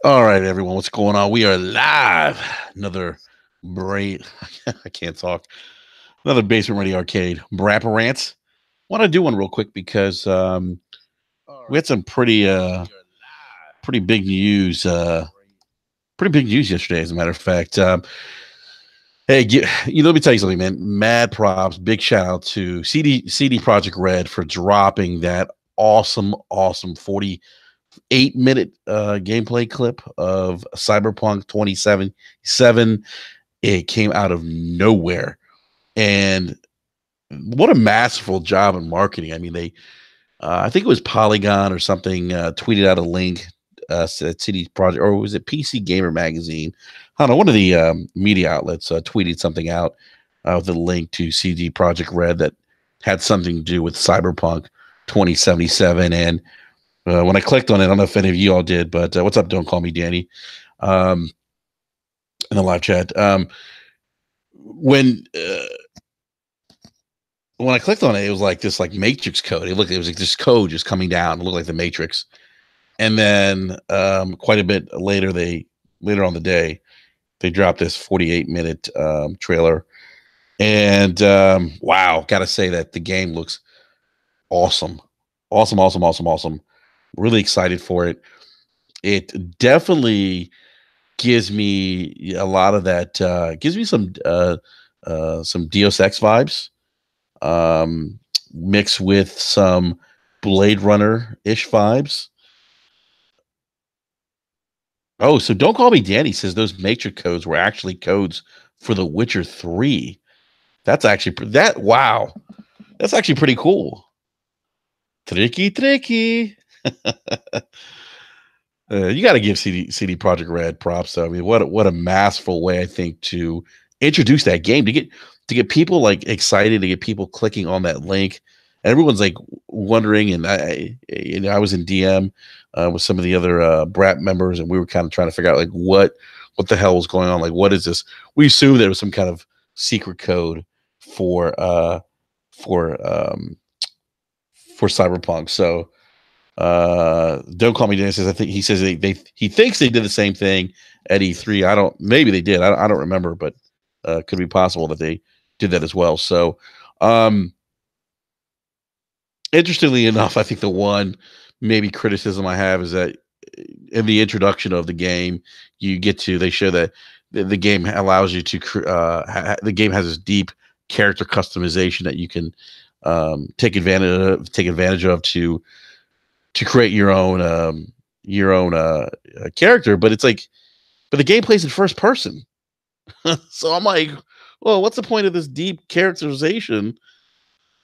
All right, everyone, what's going on? We are live. Another brain. I can't talk. Another Basement Ready Arcade BRAP rants. Want to do one real quick because we had some pretty big news. Pretty big news yesterday, as a matter of fact. Hey, let me tell you something, man. Mad props, big shout out to CD Projekt Red for dropping that awesome 48-minute gameplay clip of Cyberpunk 2077. It came out of nowhere, and what a masterful job in marketing. I mean, I think it was Polygon or something, tweeted out a link, at CD Projekt, or was it PC Gamer Magazine? I don't know. One of the media outlets tweeted something out with a link to CD Projekt Red that had something to do with Cyberpunk 2077. And when I clicked on it, I don't know if any of you all did, but what's up? Don't call me Danny. In the live chat. When when I clicked on it, it was like this like Matrix code. It was like this code just coming down. It looked like the Matrix. And then quite a bit later on the day, they dropped this 48-minute trailer. And wow, gotta say that the game looks awesome. Awesome. Really excited for it. It definitely gives me a lot of that. Gives me some Deus Ex vibes, mixed with some Blade Runner ish vibes. Oh, so Don't Call Me Danny says those Matrix codes were actually codes for The Witcher 3. That's actually wow. That's actually pretty cool. Tricky. You got to give CD Projekt Red props, though. I mean, what a masterful way, I think, to introduce that game, to get people like excited, to get people clicking on that link, and everyone's like wondering. And I was in DM with some of the other BRAP members, and we were kind of trying to figure out like what the hell was going on. Like, what is this? We assumed there was some kind of secret code for Cyberpunk. So Don't Call Me Danny says, I think he says he thinks they did the same thing at E3. Maybe they did. I don't remember, but could be possible that they did that as well. So interestingly enough, I think the one maybe criticism I have is that in the introduction of the game, they show that the game allows you to the game has this deep character customization that you can take advantage of to create your own character. But it's like, but the game plays in first person. So I'm like, well, what's the point of this deep characterization?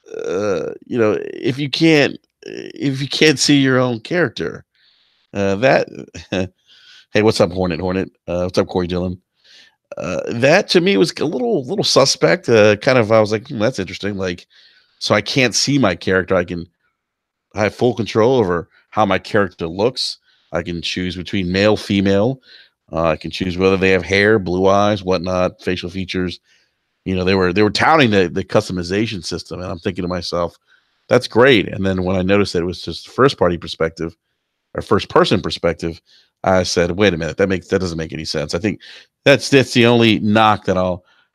If you can't see your own character, that hey, what's up, Hornet? What's up, Corey Dillon? That to me was a little suspect. Kind of, I was like, that's interesting. Like, so I can't see my character. I have full control over how my character looks. I can choose between male, female. I can choose whether they have hair, blue eyes, whatnot, facial features. They were touting the customization system, and I'm thinking to myself, that's great. And then when I noticed that it was just first person perspective, I said, wait a minute, that doesn't make any sense. I think that's the only knock that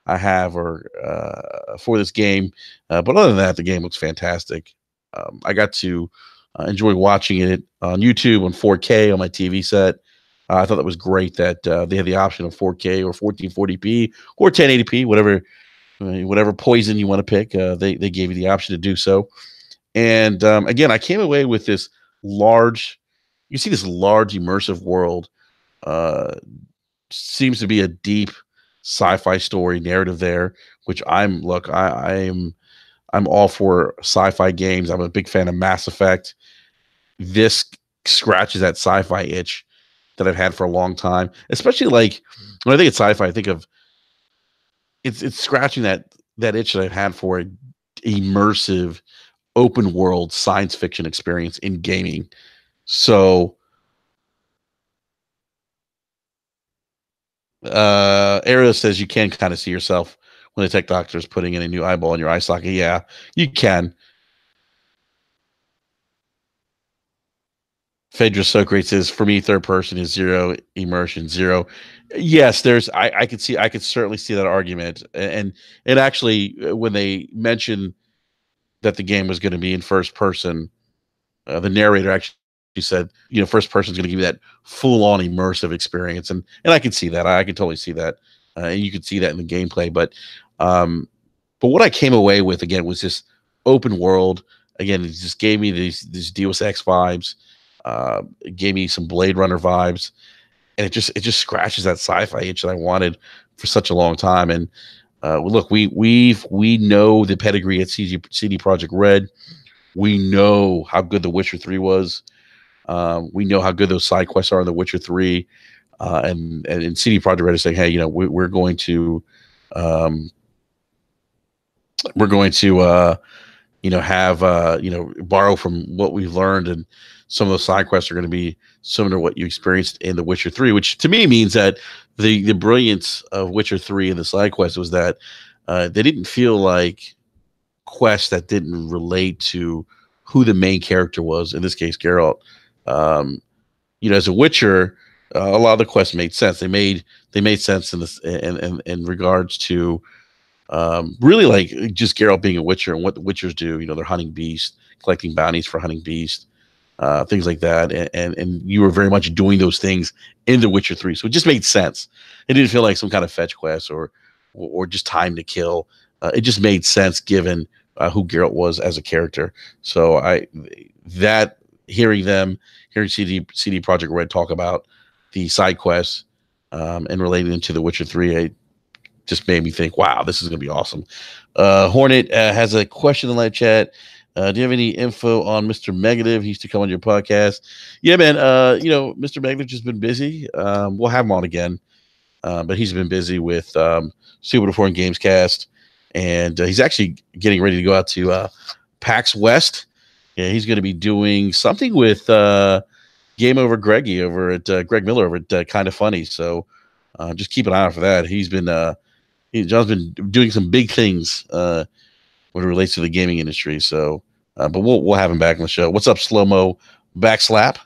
I have for this game. But other than that, the game looks fantastic. I got to enjoy watching it on YouTube on 4K on my TV set. I thought that was great that they had the option of 4K or 1440p or 1080p, whatever poison you want to pick. They gave you the option to do so. And again, I came away with this large immersive world. Seems to be a deep sci-fi story narrative there, which I'm all for sci-fi games. I'm a big fan of Mass Effect. This scratches that sci-fi itch that I've had for a long time, especially like when I think of sci-fi, I think of it's scratching that itch that I've had for an immersive open world science fiction experience in gaming. So Ariel says you can kind of see yourself when the tech doctor is putting in a new eyeball in your eye socket. Yeah, you can. Phaedra Socrates says, for me, third person is zero immersion, zero. Yes, I could certainly see that argument. And actually, when they mentioned that the game was going to be in first person, the narrator actually said, first person is going to give you that full on immersive experience. And I can see that. I can totally see that. And you could see that in the gameplay. Um, but what I came away with again was this open world. Again, it just gave me these Deus Ex vibes. It gave me some Blade Runner vibes, and it just scratches that sci-fi itch that I wanted for such a long time. And look, we know the pedigree at CD Projekt Red. We know how good The Witcher 3 was. We know how good those side quests are in The Witcher 3. And CD Projekt Red is saying, hey, we're going to um, have borrow from what we've learned, and some of those side quests are going to be similar to what you experienced in The Witcher 3, which to me means that the brilliance of Witcher 3 and the side quests was that they didn't feel like quests that didn't relate to who the main character was, in this case Geralt. um, as a Witcher, a lot of the quests made sense. They made sense in regards to really like just Geralt being a Witcher and what the Witchers do. They're hunting beasts, collecting bounties for hunting beasts, things like that. And you were very much doing those things in The Witcher 3. So it just made sense. It didn't feel like some kind of fetch quest or just time to kill. It just made sense given who Geralt was as a character. So that hearing CD Projekt Red talk about the side quests and relating them to The Witcher 3, just made me think, wow, this is going to be awesome. Hornet has a question in the live chat. Do you have any info on Mr. Megative? He used to come on your podcast. Yeah, man. Mr. Megative just been busy. We'll have him on again, but he's been busy with Super Foreign Gamescast, and he's actually getting ready to go out to PAX West. Yeah, he's going to be doing something with Game Over Greggy over at Greg Miller over at Kind of Funny. So just keep an eye out for that. John's been doing some big things when it relates to the gaming industry. So, but we'll have him back on the show. What's up, Slow Mo Backslap?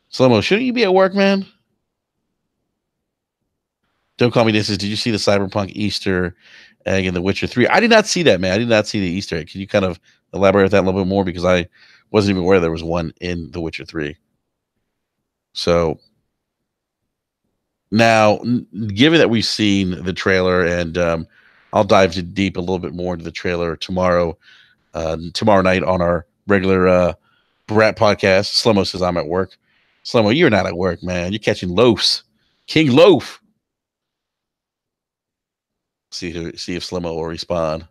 Slow Mo, shouldn't you be at work, man? Don't call me this. Did you see the Cyberpunk Easter egg in The Witcher 3? I did not see that, man. I did not see the Easter egg. Can you kind of elaborate on that a little bit more? Because I wasn't even aware there was one in The Witcher 3. So now, given that we've seen the trailer, and I'll dive deep a little bit more into the trailer tomorrow night on our regular BRAP podcast. Slomo says I'm at work. Slomo, you're not at work, man. You're catching loafs. King Loaf. See if Slomo will respond.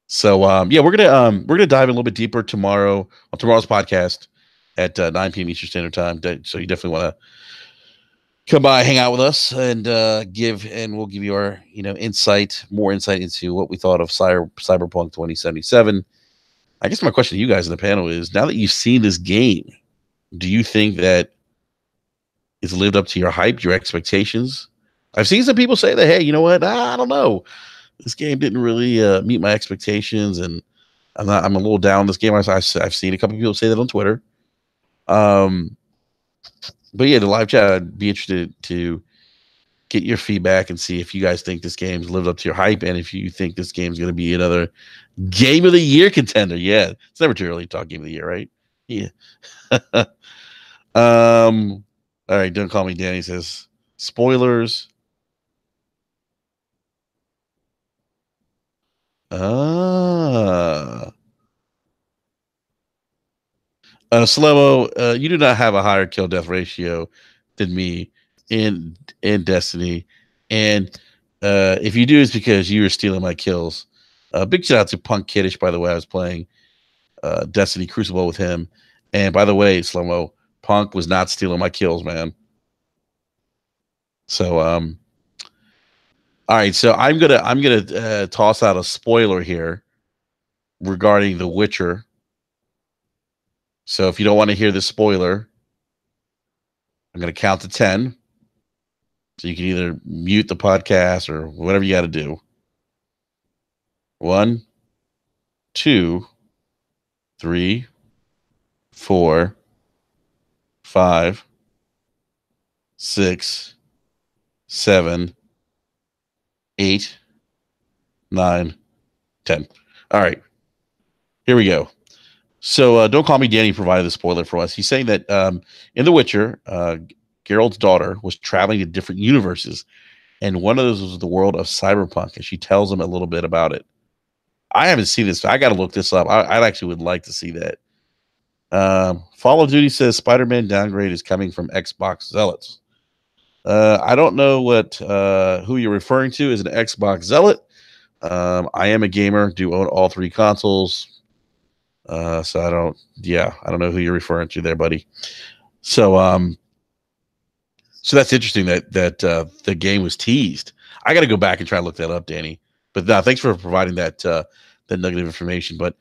So yeah, we're gonna dive a little bit deeper tomorrow on tomorrow's podcast at 9 p.m. Eastern Standard Time. So you definitely want to come by, hang out with us, and we'll give you our more insight into what we thought of Cyberpunk 2077. I guess my question to you guys in the panel is: now that you've seen this game, do you think that it's lived up to your hype, your expectations? I've seen some people say that, hey, you know what? I don't know. This game didn't really meet my expectations, and I'm a little down on this game. I've seen a couple of people say that on Twitter. But yeah, the live chat, I'd be interested to get your feedback and see if you guys think this game's lived up to your hype, and if you think this game's going to be another Game of the Year contender. Yeah, it's never too early to talk Game of the Year, right? Yeah. All right, don't call me Danny says spoilers. Slomo, you do not have a higher kill death ratio than me in Destiny, and if you do, it's because you were stealing my kills. Big shout out to Punk Kiddish, by the way. I was playing Destiny Crucible with him, and by the way, Slomo, Punk was not stealing my kills, man. So all right, so I'm gonna toss out a spoiler here regarding The Witcher. So if you don't want to hear the spoiler, I'm going to count to 10. So you can either mute the podcast or whatever you got to do. 1, 2, 3, 4, 5, 6, 7, 8, 9, 10. All right, here we go. So Don't Call Me Danny provided the spoiler for us. He's saying that in The Witcher, Geralt's daughter was traveling to different universes, and one of those was the world of cyberpunk, and she tells him a little bit about it. I haven't seen this. I got to look this up. I actually would like to see that. Fall of Duty says SpiderMan Downgrade is coming from Xbox Zealots. I don't know what who you're referring to as an Xbox Zealot. I am a gamer, do own all 3 consoles. So I don't know who you're referring to there, buddy. So so that's interesting that the game was teased. I got to go back and try to look that up, Danny. But thanks for providing that nugget of information. But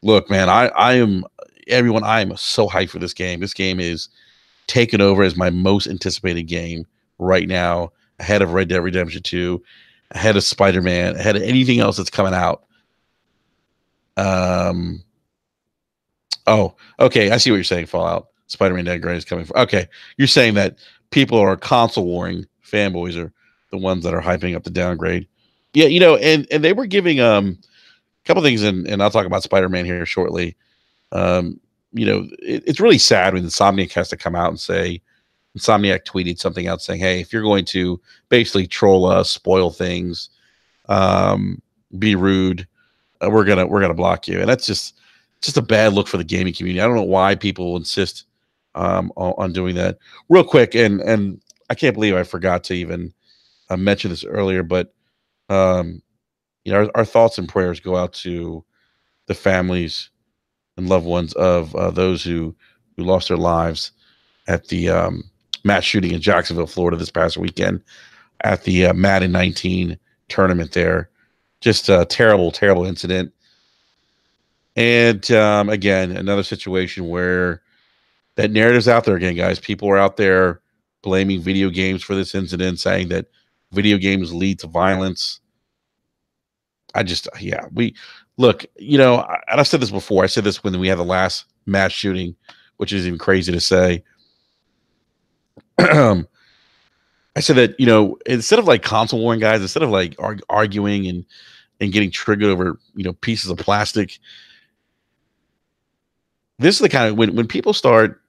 look, man, I am so hyped for this game. This game is taken over as my most anticipated game right now, ahead of Red Dead Redemption 2, ahead of Spider-Man, ahead of anything else that's coming out. Oh, okay. I see what you're saying, Fallout. Spider-Man Downgrade is coming from. Okay. You're saying that people are console warring fanboys are the ones that are hyping up the downgrade. Yeah, and they were giving a couple things, and I'll talk about Spider-Man here shortly. It's really sad when Insomniac has to come out and say, Insomniac tweeted something out saying, hey, if you're going to basically troll us, spoil things, be rude, we're gonna block you. And that's just a bad look for the gaming community. I don't know why people insist on doing that. Real quick, and I can't believe I forgot to even mention this earlier, but our thoughts and prayers go out to the families and loved ones of those who lost their lives at the mass shooting in Jacksonville, Florida this past weekend at the Madden 19 tournament there. Just a terrible, terrible incident. And again, another situation where that narrative's out there again, guys. People are out there blaming video games for this incident, saying that video games lead to violence. We look, and I've said this before. I said this when we had the last mass shooting, which is even crazy to say. I said that, instead of like console warring, guys, instead of like arguing and getting triggered over, pieces of plastic, this is the kind of when people start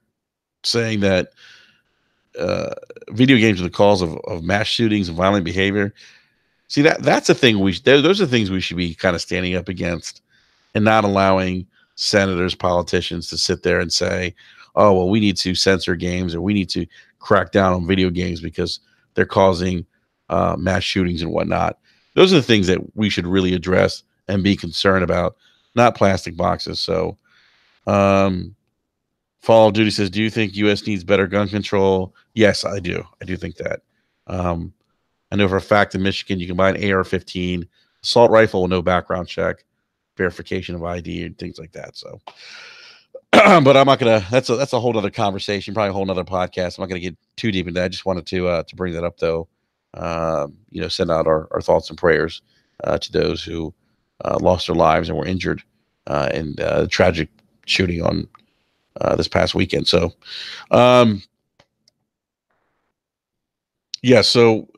saying that video games are the cause of mass shootings and violent behavior. See, that's a thing those are things we should be kind of standing up against, and not allowing senators, politicians to sit there and say, oh, well, we need to censor games, or we need to crack down on video games because they're causing mass shootings and whatnot. Those are the things that we should really address and be concerned about, not plastic boxes. So Fall of Duty says, do you think U.S. needs better gun control? Yes, I do. I do think that. I know for a fact in Michigan you can buy an AR-15 assault rifle with no background check, verification of ID, and things like that. So, but I'm not gonna. That's a whole other conversation, probably a whole other podcast. I'm not gonna get too deep into that. I just wanted to bring that up, though. Send out our thoughts and prayers to those who lost their lives and were injured in the tragic shooting on this past weekend. So, so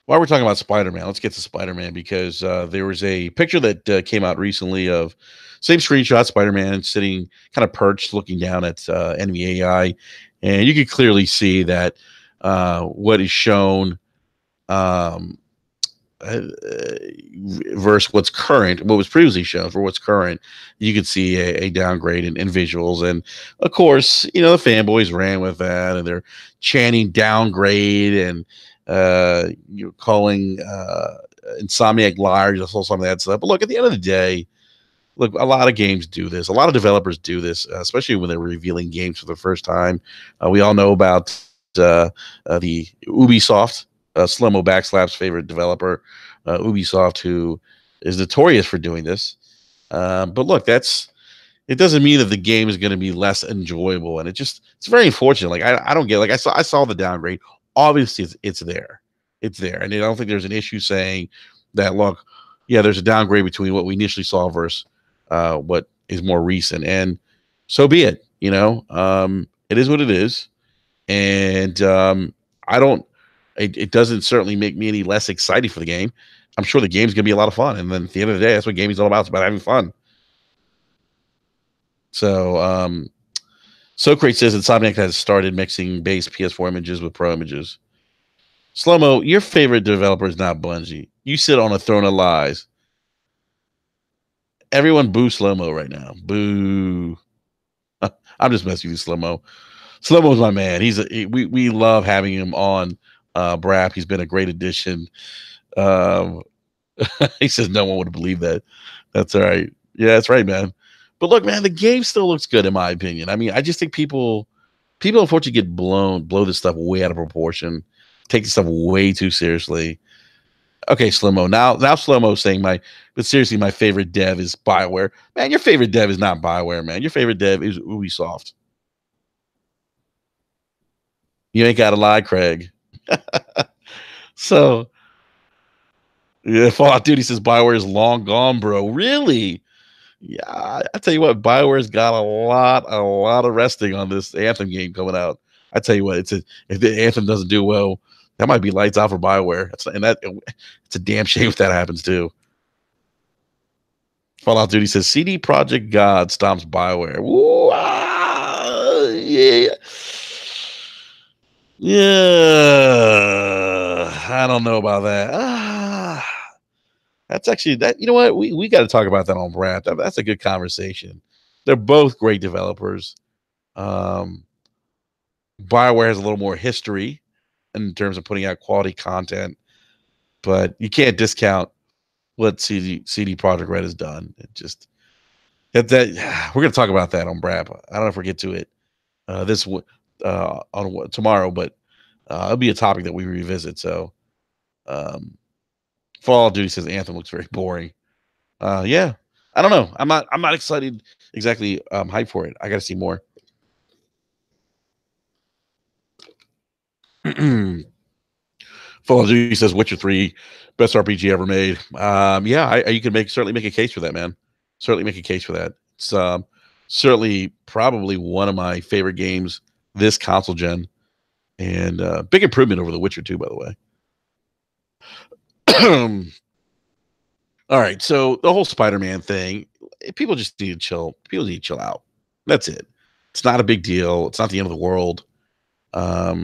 while we're talking about Spider-Man, let's get to Spider-Man, because there was a picture that came out recently of same screenshot, Spider-Man sitting kind of perched, looking down at enemy AI, and you could clearly see that what is shown versus what's current, what was previously shown for what's current, you could see a downgrade in visuals. And of course, the fanboys ran with that, and they're chanting downgrade and you're calling Insomniac liars. I saw some of that stuff. But look, at the end of the day, look, a lot of games do this. A lot of developers do this, especially when they're revealing games for the first time. We all know about the Ubisoft, Slow-Mo Backslap's favorite developer, Ubisoft, who is notorious for doing this. But look, it doesn't mean that the game is going to be less enjoyable, and it's very unfortunate. Like I don't get, like I saw the downgrade. Obviously, it's there, and I don't think there's an issue saying that. Look, yeah, there's a downgrade between what we initially saw versus what is more recent, and so be it. It is what it is, and I don't. It doesn't certainly make me any less excited for the game. I'm sure the game's gonna be a lot of fun, and then at the end of the day, that's what gaming's all about. It's about having fun. So, Socrates says Insomniac has started mixing base PS4 images with pro images. Slow-mo, your favorite developer is not Bungie. You sit on a throne of lies. Everyone boo Slow-mo right now. Boo. I'm just messing with you, Slow-mo. Slow-mo's my man. We love having him on BRAP. He's been a great addition. Um, he says no one would believe that. That's all right. Yeah, that's right, man. But look, man, the game still looks good in my opinion. I mean, I just think people unfortunately get blow this stuff way out of proportion, take this stuff way too seriously. Okay, Slow-mo. Now Slow-mo saying but seriously, my favorite dev is BioWare. Man, your favorite dev is not BioWare, man. Your favorite dev is Ubisoft. You ain't gotta lie, Craig. So yeah, Fallout Duty says BioWare is long gone, bro. Really? Yeah, I tell you what, BioWare's got a lot of resting on this Anthem game coming out. I tell you what, if the Anthem doesn't do well, that might be lights out for BioWare. It's a damn shame if that happens too. Fallout Duty says CD Projekt God stomps BioWare. Ooh, yeah. Yeah. I don't know about that. That's actually that. You know what? We got to talk about that on BRAP. That's a good conversation. They're both great developers. Um, BioWare has a little more history in terms of putting out quality content, but you can't discount what CD Projekt Red has done. It just that we're going to talk about that on BRAP. I don't know if we get to it on tomorrow, but it'll be a topic that we revisit. So, Fall of Duty says Anthem looks very boring. Yeah, I don't know. I'm not excited exactly. Hype for it. I got to see more. Fall of Duty says Witcher 3, best RPG ever made. Yeah, you can certainly make a case for that, man. Certainly make a case for that. It's certainly probably one of my favorite games this console gen, and big improvement over The Witcher 2, by the way. All right, so the whole Spider-Man thing, people just need to chill. People need to chill out. That's it. It's not a big deal. It's not the end of the world. I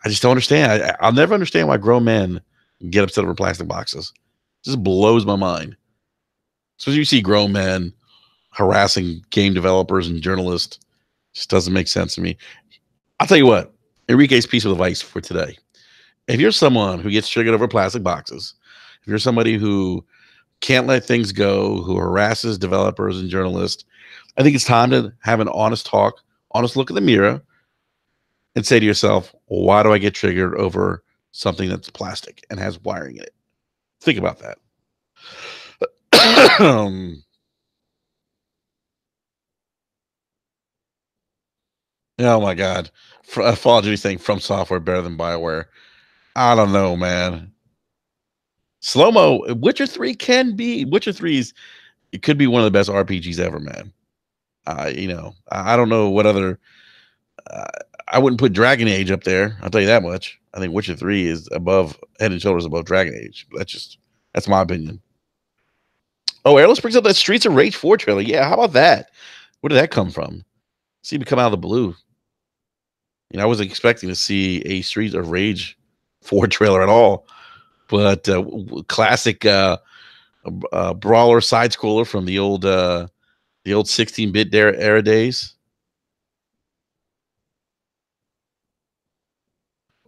just don't understand. I'll never understand why grown men get upset over plastic boxes. It just blows my mind. Especially you see grown men harassing game developers and journalists. Just doesn't make sense to me. I'll tell you what, Enrique's piece of advice for today. If you're someone who gets triggered over plastic boxes, if you're somebody who can't let things go, who harasses developers and journalists, I think it's time to have an honest talk, honest look in the mirror, and say to yourself, why do I get triggered over something that's plastic and has wiring in it? Think about that. Oh my God. Fall of Duty saying From Software better than BioWare. I don't know, man. Slow-mo, Witcher 3 can be. Witcher 3 it could be one of the best RPGs ever, man. I don't know what other. I wouldn't put Dragon Age up there. I'll tell you that much. I think Witcher 3 is head and shoulders above Dragon Age. That's my opinion. Oh, Airless brings up that Streets of Rage 4 trailer. Yeah, how about that? Where did that come from? Seemed to come out of the blue. I wasn't expecting to see a Streets of Rage 4 trailer at all. But classic brawler side scroller from the old 16-bit era days.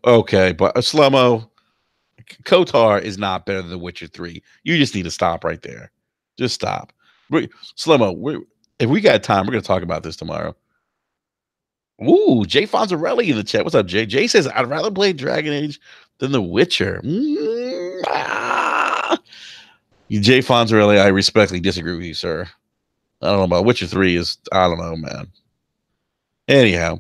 Okay, but Slow-mo, Kotar is not better than The Witcher 3. You just need to stop right there. Just stop. Slow-mo, if we got time, we're going to talk about this tomorrow. Ooh, Jay Fonzarelli in the chat. What's up, Jay? Jay says, I'd rather play Dragon Age than The Witcher. Jay Fonzarelli, I respectfully disagree with you, sir. I don't know about Witcher 3 I don't know, man. Anyhow.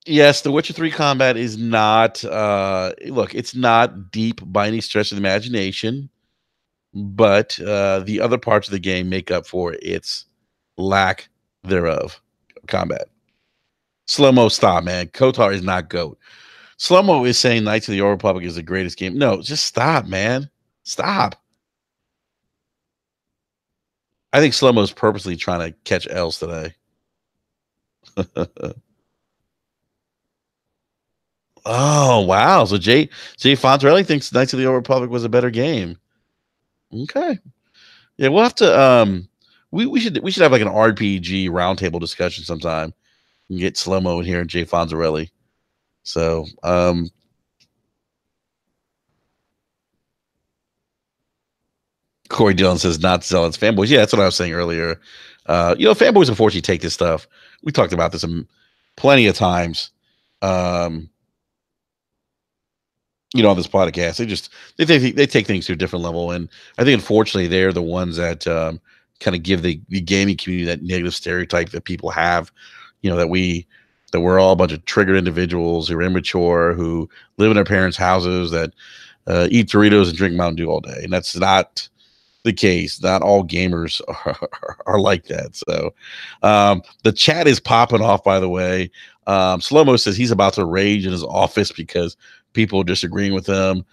Yes, The Witcher 3 combat is not look, it's not deep by any stretch of the imagination. but the other parts of the game make up for its lack thereof. Combat. Slow-mo, stop, man. Kotar is not GOAT. Slow-mo is saying Knights of the Old Republic is the greatest game. No, just stop, man. Stop. I think Slow-mo is purposely trying to catch L's today. Oh, wow. So Jay Fontarelli thinks Knights of the Old Republic was a better game. Okay. Yeah, we'll have to we should have like an RPG roundtable discussion sometime and get Slow-mo in here and Jay Fontarelli. So Corey Dillon says not zealots fanboys. Yeah, that's what I was saying earlier. Fanboys unfortunately take this stuff. We talked about this plenty of times. On this podcast, they take things to a different level, and I think unfortunately they're the ones that kind of give the gaming community that negative stereotype that people have. That we're all a bunch of triggered individuals who are immature, who live in their parents' houses, that eat Doritos and drink Mountain Dew all day, and that's not the case. Not all gamers are like that. So the chat is popping off, by the way. Slow-mo says he's about to rage in his office because people are disagreeing with him.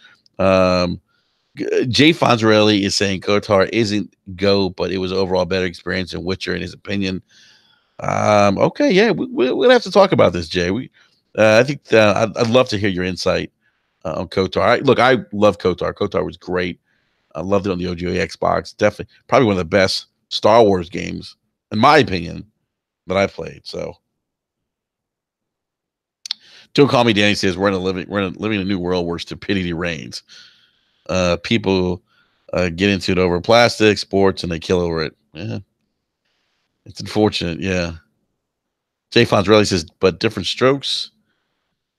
Jay Fonzarelli is saying Kotar isn't GOAT, but it was overall better experience than Witcher in his opinion. Okay, yeah, we'll have to talk about this, Jay. I think I'd love to hear your insight on Kotar. I love Kotar. Kotar was great. I loved it on the OGA Xbox. Definitely, probably one of the best Star Wars games, in my opinion, that I played. So, don't call me Danny says we're living in a new world where stupidity reigns. People get into it over plastic, sports, and they kill over it. Yeah, it's unfortunate. Yeah. Jay Fonzarelli says, but different strokes.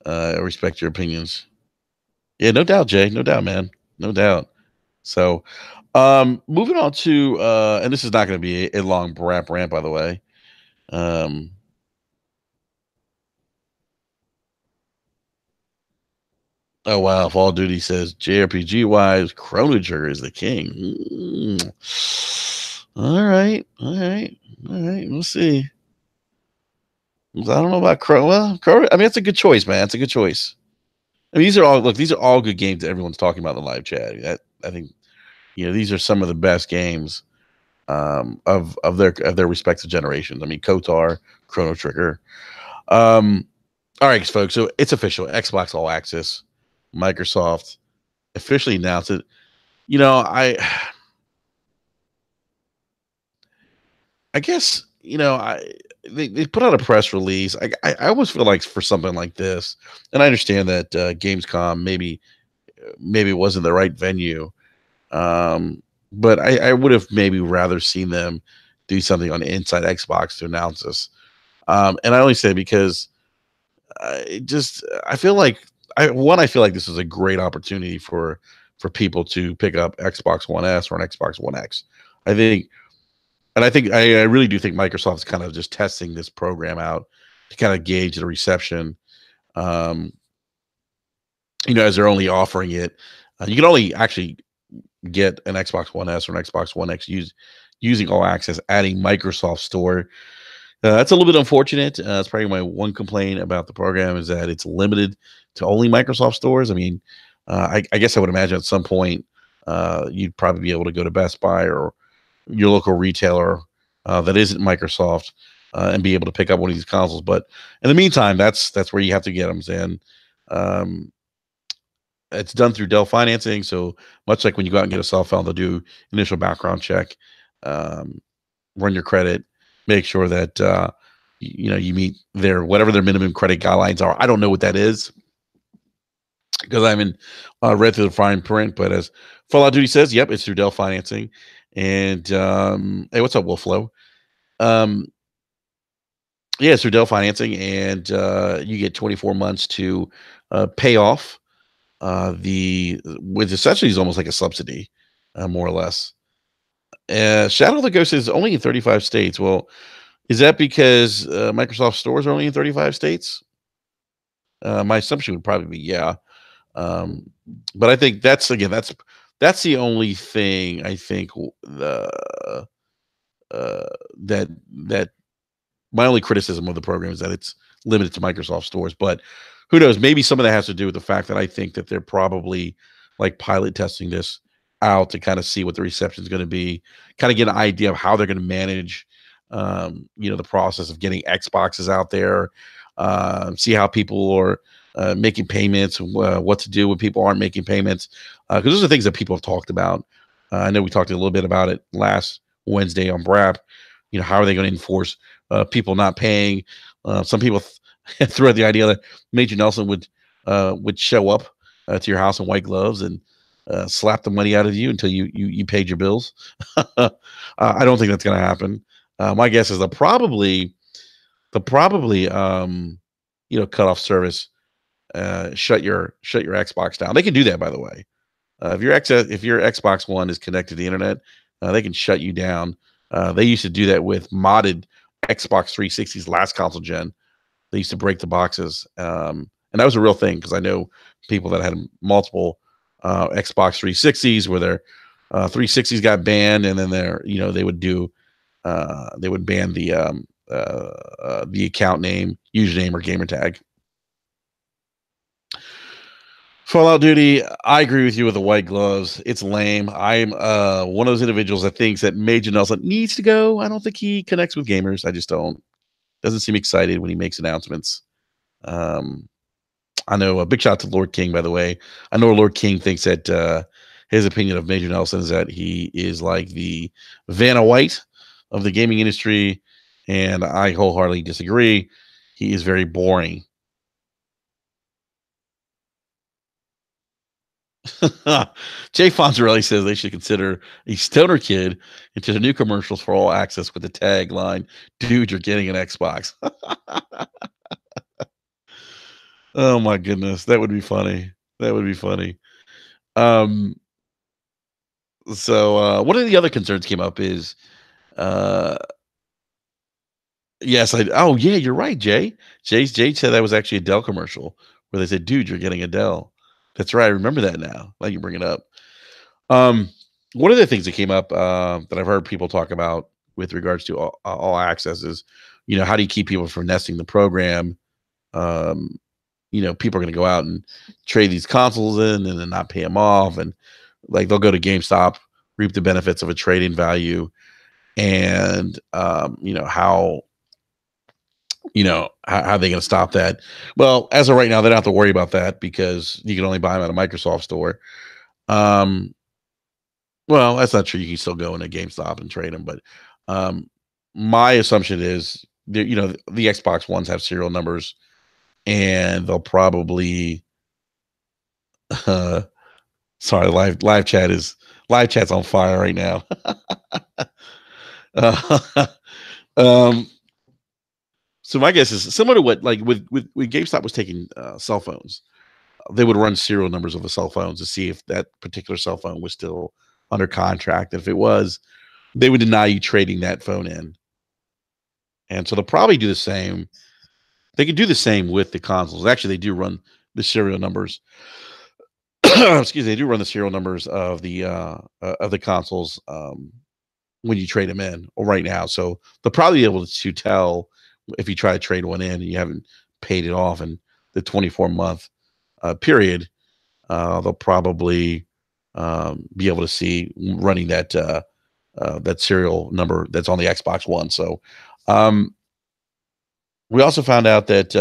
I respect your opinions. Yeah, no doubt, Jay. No doubt, man. No doubt. So, moving on to, and this is not going to be a long BRAP rant, by the way. Oh wow, Fall of Duty says JRPG wise, Chrono Trigger is the king. All right. We'll see. I don't know about Chrono. Well, I mean, it's a good choice, man. It's a good choice. I mean, these are all good games that everyone's talking about in the live chat. I think these are some of the best games of their respective generations. I mean, KOTOR, Chrono Trigger. All right, folks. So it's official. Xbox All Access. Microsoft officially announced it. I guess they put out a press release. I always feel like for something like this, and I understand that Gamescom maybe it wasn't the right venue, but I would have maybe rather seen them do something on Inside Xbox to announce this. And I only say because I feel like I feel like this is a great opportunity for people to pick up Xbox One S or an Xbox One X. I think, and I really do think Microsoft's kind of just testing this program out to kind of gauge the reception. As they're only offering it, you can only actually get an Xbox One S or an Xbox One X using All Access, adding Microsoft Store. That's a little bit unfortunate. It's probably my one complaint about the program is that it's limited to only Microsoft stores. I mean, I guess I would imagine at some point you'd probably be able to go to Best Buy or your local retailer that isn't Microsoft and be able to pick up one of these consoles. But in the meantime, that's where you have to get them. And it's done through Dell financing. So much like when you go out and get a cell phone, they'll do initial background check, run your credit, make sure that you meet whatever their minimum credit guidelines are. I don't know what that is because I haven't read through the fine print. But as Fallout Duty says, yep, it's through Dell financing. And hey, what's up, Wolflow? Yeah, it's through Dell financing, and you get 24 months to pay off which essentially is almost like a subsidy, more or less. Shadow of the Ghost is only in 35 states. Well, is that because Microsoft stores are only in 35 states? My assumption would probably be yeah. But I think that's That's the only thing I think the uh, that that my only criticism of the program is that it's limited to Microsoft stores. But who knows? Maybe some of that has to do with the fact that I think that they're probably like pilot testing this out to kind of see what the reception is going to be, kind of get an idea of how they're going to manage, the process of getting Xboxes out there, see how people are making payments, what to do when people aren't making payments, because those are things that people have talked about. I know we talked a little bit about it last Wednesday on BRAP. How are they going to enforce people not paying? Some people threw out the idea that Major Nelson would show up to your house in white gloves and slap the money out of you until you paid your bills. I don't think that's going to happen. My guess is they'll probably cut off service, shut your Xbox down. They can do that, by the way. If your Xbox One is connected to the internet, they can shut you down. They used to do that with modded Xbox 360s last console gen. They used to break the boxes, and that was a real thing because I know people that had multiple Xbox 360s where their 360s got banned, and then they would ban the account name, username, or gamer tag. Fallout Duty, I agree with you with the white gloves. It's lame. I'm one of those individuals that thinks that Major Nelson needs to go. I don't think he connects with gamers. I just don't. Doesn't seem excited when he makes announcements. I know a big shout out to Lord King, by the way. I know Lord King thinks that his opinion of Major Nelson is that he is like the Vanna White of the gaming industry, and I wholeheartedly disagree. He is very boring. Jay Fonzarelli says they should consider a stoner kid into the new commercials for all access with the tagline, "Dude, you're getting an Xbox." Oh my goodness, that would be funny. That would be funny. Um, one of the other concerns came up is, uh, yes, oh yeah, you're right, Jay. Jay said that was actually a Dell commercial where they said, "Dude, you're getting a Dell." That's right. I remember that now. Like you bring it up. Um, One of the things that came up that I've heard people talk about with regards to all access is, how do you keep people from nesting the program? Um, People are going to go out and trade these consoles in and then not pay them off, and like they'll go to GameStop, reap the benefits of a trade-in value, and how are they going to stop that? Well, as of right now, they don't have to worry about that because you can only buy them at a Microsoft store. Um, Well, that's not true. You can still go in a GameStop and trade them, but um, my assumption is the Xbox Ones have serial numbers, and they'll probably. Uh, sorry, live chat's on fire right now. uh, um, so my guess is similar to what like with GameStop was taking cell phones. They would run serial numbers of the cell phones to see if that particular cell phone was still under contract. If it was, they would deny you trading that phone in. And so they'll probably do the same. They could do the same with the consoles. Actually, they do run the serial numbers. Excuse me, they do run the serial numbers of the consoles when you trade them in or right now. So they'll probably be able to tell if you try to trade one in and you haven't paid it off in the 24-month period. They'll probably be able to see running that serial number that's on the Xbox One. So we also found out that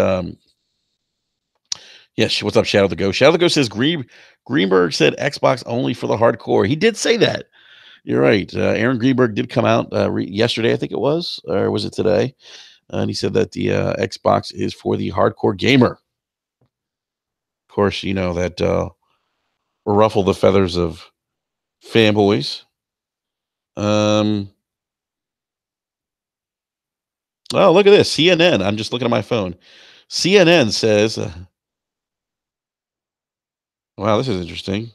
yes, what's up, Shadow the Ghost? Shadow the Ghost says Greenberg said Xbox only for the hardcore. He did say that. You're right. Aaron Greenberg did come out yesterday, I think it was, or was it today? And he said that the Xbox is for the hardcore gamer. Of course, you know that ruffle the feathers of fanboys. Oh, look at this. CNN. I'm just looking at my phone. CNN says, wow, this is interesting.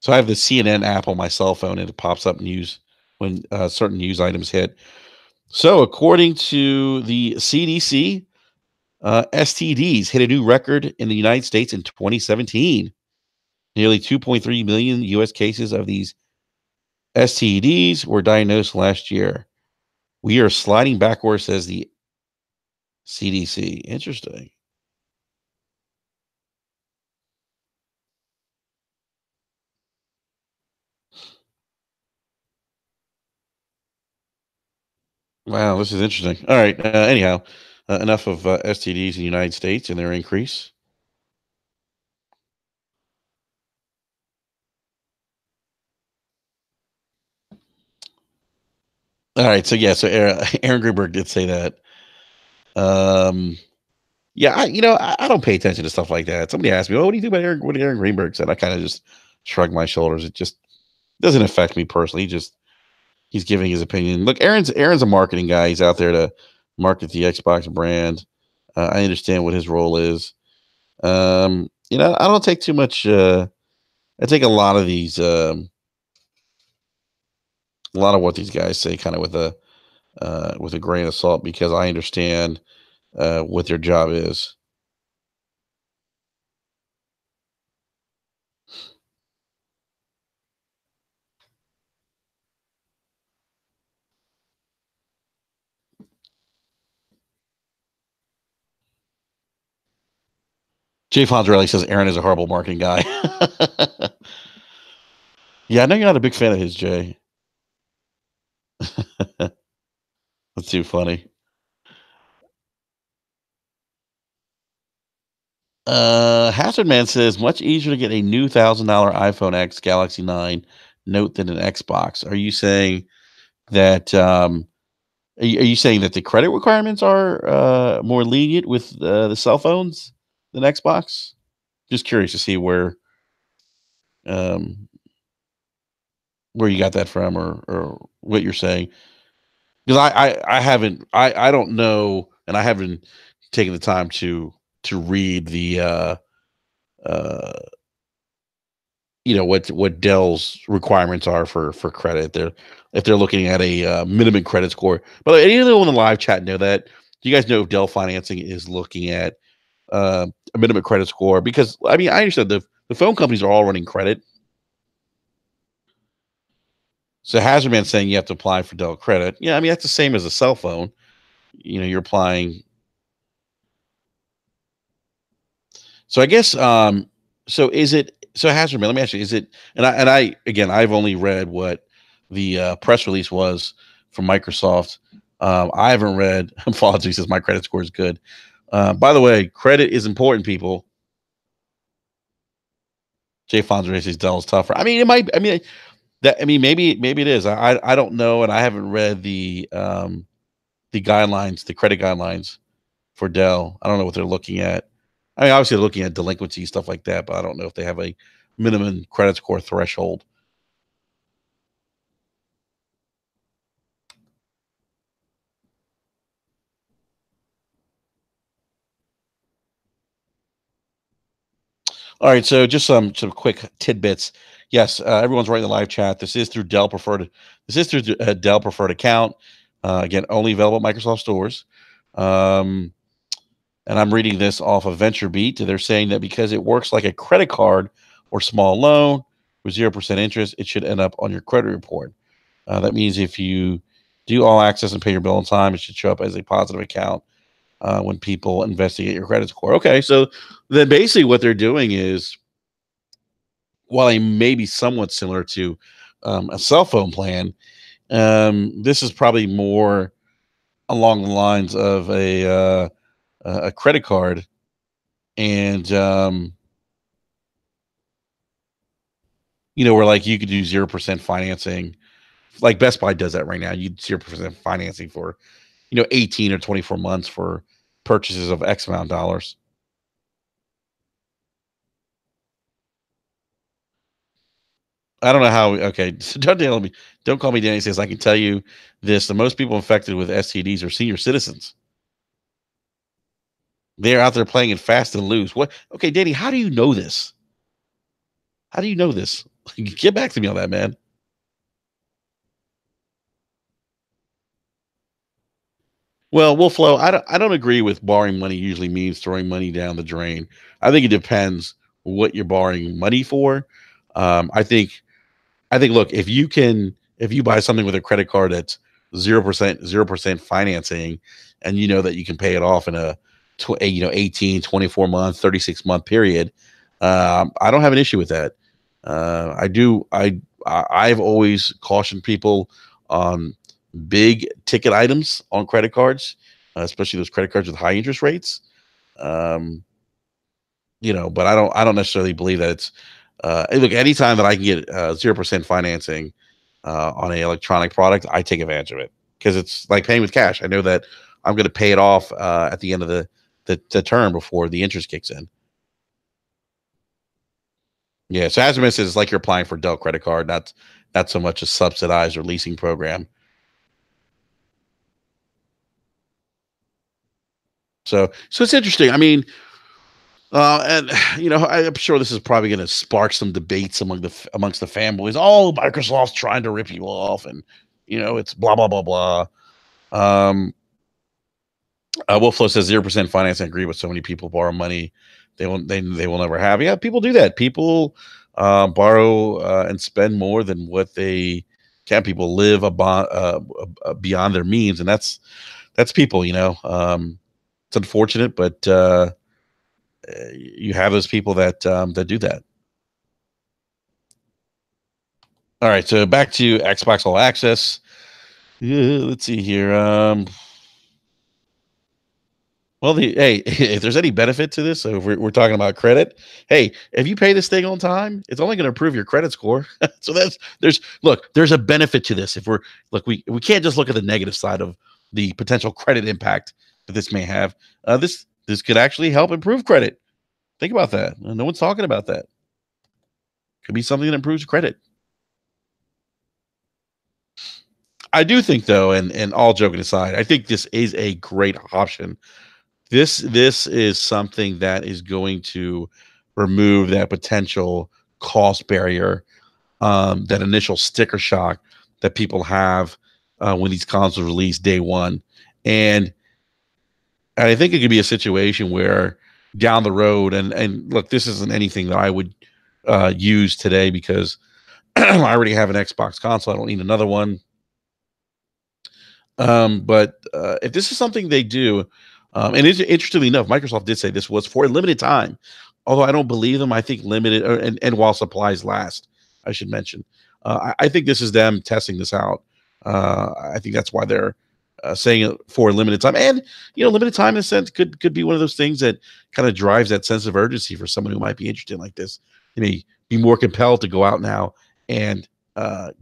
So I have the CNN app on my cell phone and it pops up news when certain news items hit. So according to the CDC, STDs hit a new record in the United States in 2017. Nearly 2.3 million U.S. cases of these STDs were diagnosed last year. We are sliding backwards, says the CDC. Interesting. Wow, this is interesting. All right. Anyhow, enough of STDs in the United States and their increase. All right. So yeah. So Aaron Greenberg did say that. Um, yeah. I don't pay attention to stuff like that. Somebody asked me, "Oh, what do you think about Aaron? What Aaron Greenberg said?" I kind of just shrug my shoulders. It just doesn't affect me personally. He's giving his opinion. Look, Aaron's a marketing guy. He's out there to market the Xbox brand. I understand what his role is. I don't take too much. I take a lot of these, a lot of what these guys say, kind of with a grain of salt, because I understand what their job is. Jay Fonzarelli says Aaron is a horrible marketing guy. Yeah, I know you're not a big fan of his, Jay. That's too funny. Hazard Man says much easier to get a new $1,000 iPhone X Galaxy 9 Note than an Xbox. Are you saying that? Are you saying that the credit requirements are more lenient with the cell phones than Xbox? Just curious to see um, where you got that from, or what you're saying, because I haven't, I don't know, and I haven't taken the time to read the uh, what Dell's requirements are for credit. They're If they're looking at a minimum credit score. But anyone in the live chat know that? Do you guys know if Dell Financing is looking at a minimum credit score? Because I mean, I understand the phone companies are all running credit. So Hazardman saying you have to apply for Dell credit. Yeah, I mean that's the same as a cell phone. You're applying. So I guess so is it so Hazardman? Let me ask you: Is it? And I again, I've only read what the press release was from Microsoft. I haven't read. Fallout 3 says my credit score is good. By the way, credit is important, people. Jay Fonzo says Dell is tougher. I mean, it might. I mean, maybe it is. I don't know, and I haven't read the guidelines, the credit guidelines for Dell. I don't know what they're looking at. I mean, obviously they're looking at delinquency stuff like that, but I don't know if they have a minimum credit score threshold. All right, so just some quick tidbits. Yes, everyone's writing the live chat. This is through Dell preferred. This is through a Dell preferred account. Again, only available at Microsoft stores. Um, and I'm reading this off of VentureBeat. They're saying that because it works like a credit card or small loan with 0% interest, it should end up on your credit report. That means if you do all access and pay your bill on time, it should show up as a positive account when people investigate your credit score. Okay, so then basically what they're doing is, while they may be somewhat similar to a cell phone plan, this is probably more along the lines of a credit card, and where like you could do 0% financing. Like Best Buy does that right now. You 0% financing for 18 or 24 months for purchases of X amount of dollars. I don't know how. Okay, so don't call me Danny. Says I can tell you this: the most people infected with STDs are senior citizens. They're out there playing it fast and loose. What? Okay, Danny, how do you know this? How do you know this? Get back to me on that, man. Well, Wolflow, I don't agree with borrowing money usually means throwing money down the drain. I think it depends what you're borrowing money for. I think look, if you buy something with a credit card that's 0% financing, and you know that you can pay it off in a 18, 24 month, 36-month period, I don't have an issue with that. I've always cautioned people on big ticket items on credit cards, especially those credit cards with high interest rates. Um, but I don't necessarily believe that it's look, anytime that I can get 0% financing on an electronic product, I take advantage of it, because it's like paying with cash. I know that I'm going to pay it off at the end of the term before the interest kicks in. Yeah, so as I mentioned, it's like you're applying for a Dell credit card, not so much a subsidized or leasing program. So it's interesting. I mean, and I'm sure this is probably going to spark some debates amongst the fanboys. Oh, Microsoft's trying to rip you off, and it's blah blah blah blah. Um, Wolflow says 0% finance. I agree with so many people borrow money they will never have. Yeah, people do that. People borrow and spend more than what they can. People live beyond their means, and that's people. It's unfortunate, but you have those people that do that. All right, so back to Xbox All Access. Let's see here. Well, hey, if there's any benefit to this, so if we're talking about credit, hey, if you pay this thing on time, it's only going to improve your credit score. So there's a benefit to this. If we can't just look at the negative side of the potential credit impact that this may have. This could actually help improve credit. Think about that. No one's talking about that. Could be something that improves credit. I do think, though, and all joking aside, I think this is a great option. This is something that is going to remove that potential cost barrier, that initial sticker shock that people have when these consoles release day one, and I think it could be a situation where down the road, and look, this isn't anything that I would use today, because I already have an Xbox console. I don't need another one. But if this is something they do, and interestingly enough, Microsoft did say this was for a limited time, although I don't believe them. I think limited, and while supplies last, I should mention. I think this is them testing this out. I think that's why they're saying it for a limited time, and limited time in a sense could be one of those things that kind of drives that sense of urgency for someone who might be interested in like this. They may be more compelled to go out now and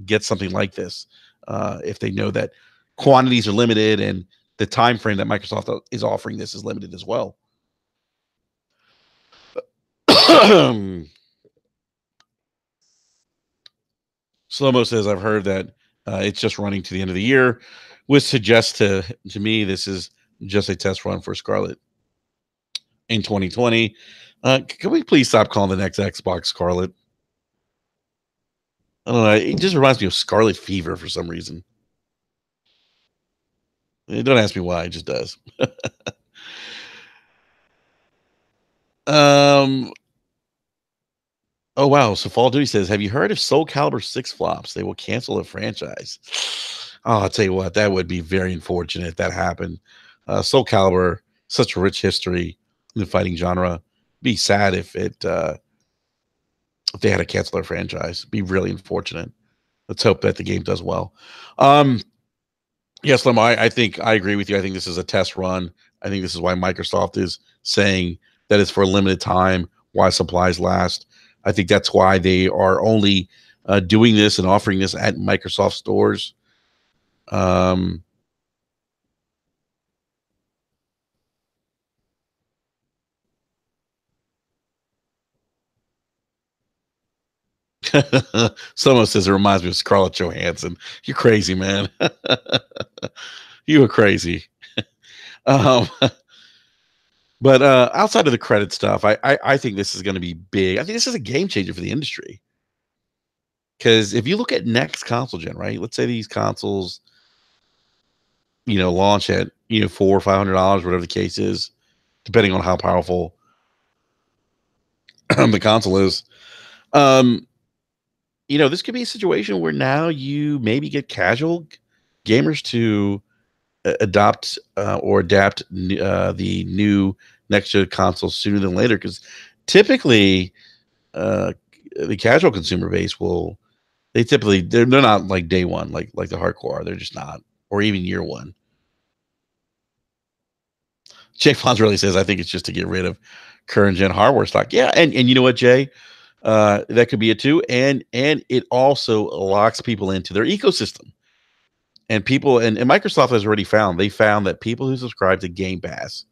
get something like this if they know that quantities are limited and the time frame that Microsoft is offering this is limited as well. Slow-mo says, I've heard that it's just running to the end of the year, which suggests to me this is just a test run for Scarlet in 2020. Can we please stop calling the next Xbox Scarlet? I don't know. It just reminds me of Scarlet Fever for some reason. Don't ask me why. It just does. Oh wow! So Fall Duty says, "Have you heard if Soul Calibur 6 flops, they will cancel the franchise?" Oh, I'll tell you what, that would be very unfortunate if that happened. Soul Calibur, such a rich history in the fighting genre. Be sad if they had to cancel their franchise. Be really unfortunate. Let's hope that the game does well. Yes, Lemo, I think I agree with you. I think this is a test run. I think this is why Microsoft is saying that it's for a limited time, why supplies last. I think that's why they are only doing this and offering this at Microsoft stores. Someone says it reminds me of Scarlett Johansson. You're crazy, man. You are crazy. Um, but outside of the credit stuff, I think this is going to be big. I think this is a game changer for the industry. Because if you look at next console gen, right? Let's say these consoles, launch at $400 or $500, whatever the case is, depending on how powerful the console is. Um, this could be a situation where now you maybe get casual gamers to adopt or adapt the new next gen console sooner than later, because typically uh, the casual consumer base will they typically they're not like day one like the hardcore are. They're just not, or even year one. Jake Fons really says, I think it's just to get rid of current gen hardware stock. Yeah, and you know what, Jay? That could be it too. And it also locks people into their ecosystem. And people and Microsoft has already found that people who subscribe to Game Pass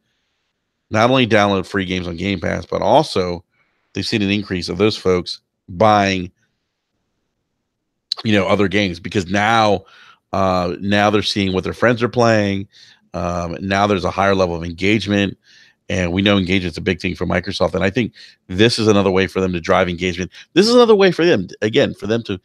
not only download free games on Game Pass, but also they've seen an increase of those folks buying other games, because now they're seeing what their friends are playing. Now there's a higher level of engagement, and we know engagement's a big thing for Microsoft, and I think this is another way for them to drive engagement. This is another way for them, again, for them to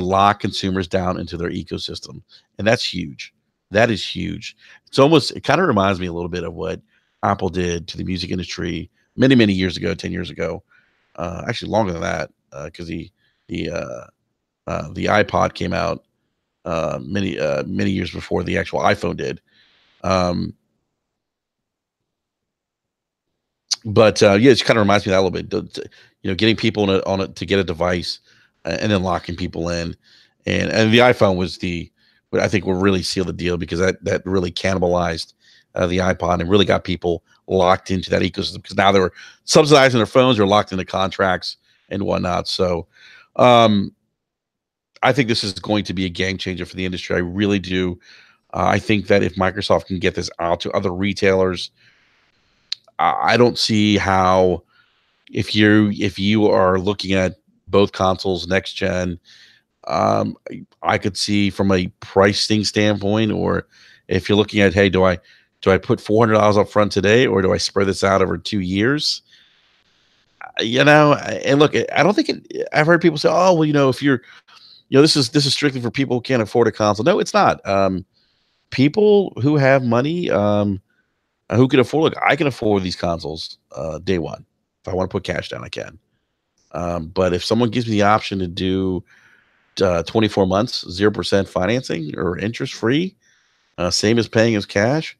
lock consumers down into their ecosystem, and that's huge. That is huge. It kind of reminds me a little bit of what Apple did to the music industry many years ago, 10 years ago, actually longer than that, because the iPod came out many years before the actual iPhone did. Um, but yeah, it kind of reminds me of that a little bit. Getting people on it to get a device, and then locking people in, and the iPhone was what I think will really seal the deal, because that really cannibalized the iPod and really got people locked into that ecosystem, because now they were subsidizing their phones, or locked into contracts and whatnot. So um, I think this is going to be a game changer for the industry. I really do. I think that if Microsoft can get this out to other retailers, I don't see how, if you are looking at both consoles next gen, um, I could see from a pricing standpoint, or if you're looking at, hey, do I put $400 up front today, or do I spread this out over 2 years? And look, I don't think I've heard people say, oh, well, if you're, this is strictly for people who can't afford a console. No, it's not. People who have money, who can afford, look, I can afford these consoles day one. If I want to put cash down, I can. But if someone gives me the option to do 24 months, 0% financing or interest free, same as paying as cash,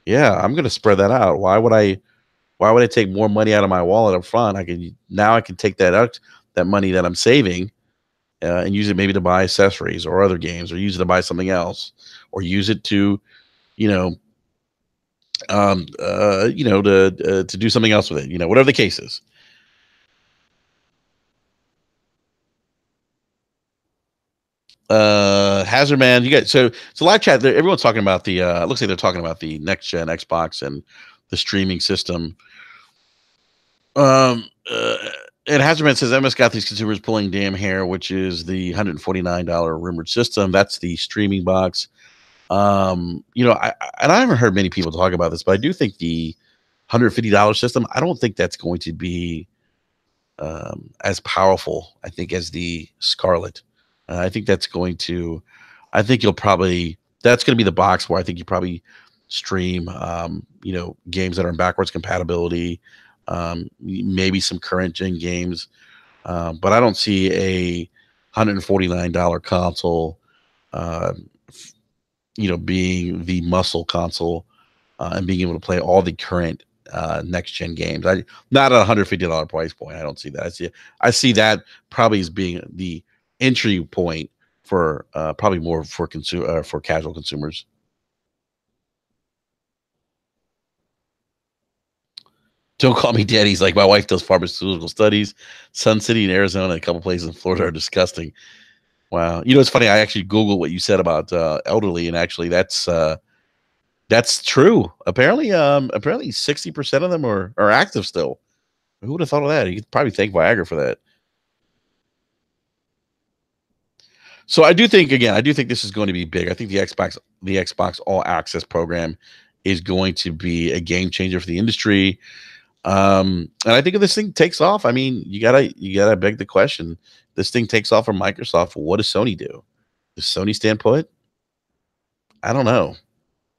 yeah, I'm going to spread that out. Why would I take more money out of my wallet up front? I can take that money that I'm saving, and use it maybe to buy accessories or other games, or use it to buy something else, or use it to, you know, to do something else with it. Whatever the case is. Hazard Man, you got so live chat there. Everyone's talking about the. Looks like they're talking about the next gen Xbox and the streaming system. Um, uh, and Hazard Man says MS got these consumers pulling damn hair, which is the $149 rumored system. That's the streaming box. I haven't heard many people talk about this, but I do think the $150 system, I don't think that's going to be as powerful, I think, as the Scarlet. I think that's going to be the box where I think you probably stream, games that are in backwards compatibility, maybe some current gen games. But I don't see a $149 console, uh, being the muscle console, and being able to play all the current next gen games. Not at $150 price point. I don't see that. I see that probably as being the entry point for probably more for casual consumers. Don't call me daddy. He's like, my wife does pharmaceutical studies. Sun City in Arizona and a couple places in Florida are disgusting. Wow. It's funny. I actually Googled what you said about elderly, and actually that's true. Apparently 60% of them are active still. Who would have thought of that? You could probably thank Viagra for that. So I do think this is going to be big. I think the Xbox All Access program is going to be a game changer for the industry. And I think if this thing takes off, I mean, you gotta beg the question. This thing takes off from Microsoft. What does Sony do? Does Sony stand put? I don't know.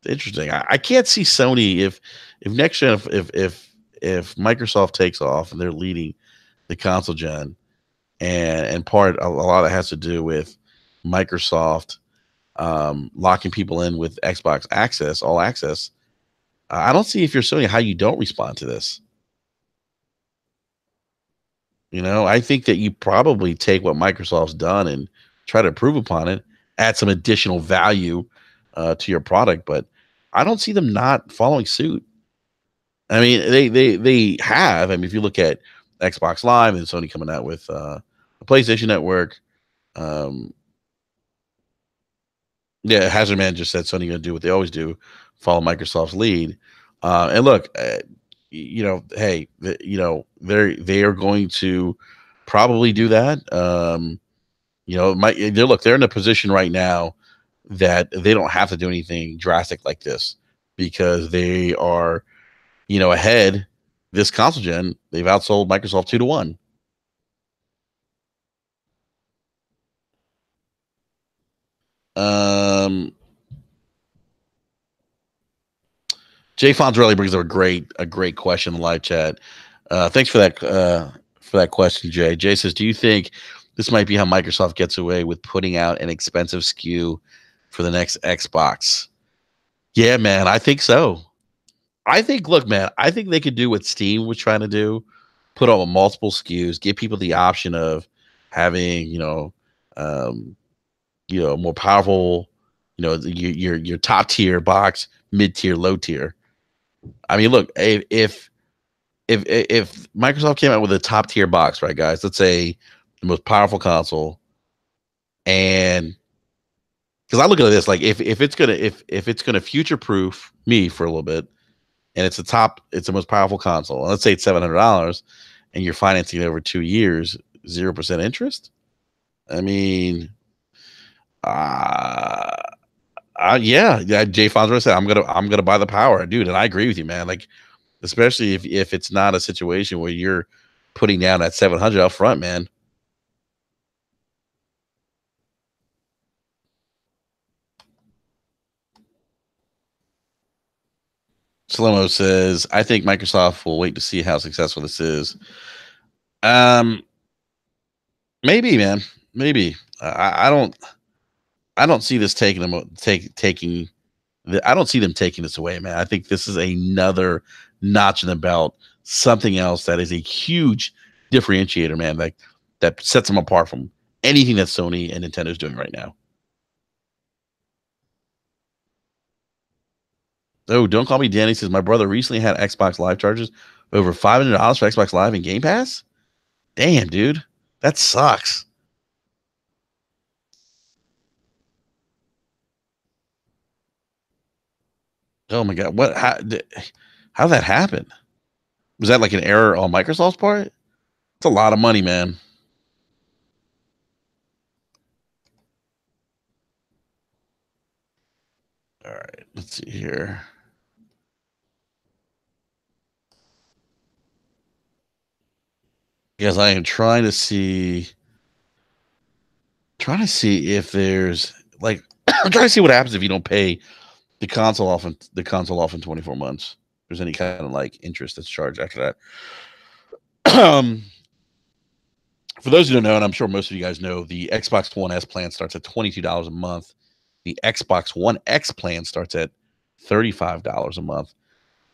Interesting. I can't see Sony if next gen if Microsoft takes off and they're leading. the console gen, and part a lot of it has to do with Microsoft locking people in with Xbox access, all access. I don't see if you're Sony how you don't respond to this. I think that you probably take what Microsoft's done and try to improve upon it, add some additional value to your product, but I don't see them not following suit. I mean, they have. I mean, if you look at Xbox Live and Sony coming out with a PlayStation Network, um, yeah, Hazard Man just said Sony going to do what they always do, follow Microsoft's lead. And look, hey, they are going to probably do that. They're in a position right now that they don't have to do anything drastic like this because they are, ahead this console gen. They've outsold Microsoft 2-1. Jay Fonzarelli brings up a great question in the live chat. Thanks for that question, Jay. Jay says, "Do you think this might be how Microsoft gets away with putting out an expensive SKU for the next Xbox?" Yeah, man, I think so. Look, man, I think they could do what Steam was trying to do, put out multiple SKUs, give people the option of having, more powerful, your top tier box, mid tier, low tier. I mean, look, if Microsoft came out with a top tier box, right, guys? Let's say the most powerful console, and because I look at this like if it's gonna future proof me for a little bit, and it's the most powerful console, and let's say it's $700, and you're financing it over 2 years, 0% interest. I mean, yeah. Jay Fonzo said, I'm gonna buy the power, dude, and I agree with you, man. Like, especially if it's not a situation where you're putting down that 700 up front, man. Slomo says, I think Microsoft will wait to see how successful this is. Maybe, man. Maybe. I don't see this taking them taking. I don't see them taking this away, man. I think this is another notch in the belt, something else that is a huge differentiator, man. Like that sets them apart from anything that Sony and Nintendo is doing right now. Oh, don't call me Danny. Says my brother recently had Xbox Live charges over $500 for Xbox Live and Game Pass. Damn, dude, that sucks. Oh my god, what? How that happen? Was that like an error on Microsoft's part? It's a lot of money, man. All right, let's see here. Because I am trying to see if there's like I'm trying to see what happens if you don't pay the console off in 24 months. If there's any kind of like interest that's charged after that. For those who don't know, and I'm sure most of you guys know, the Xbox One S plan starts at $22 a month. The Xbox One X plan starts at $35 a month.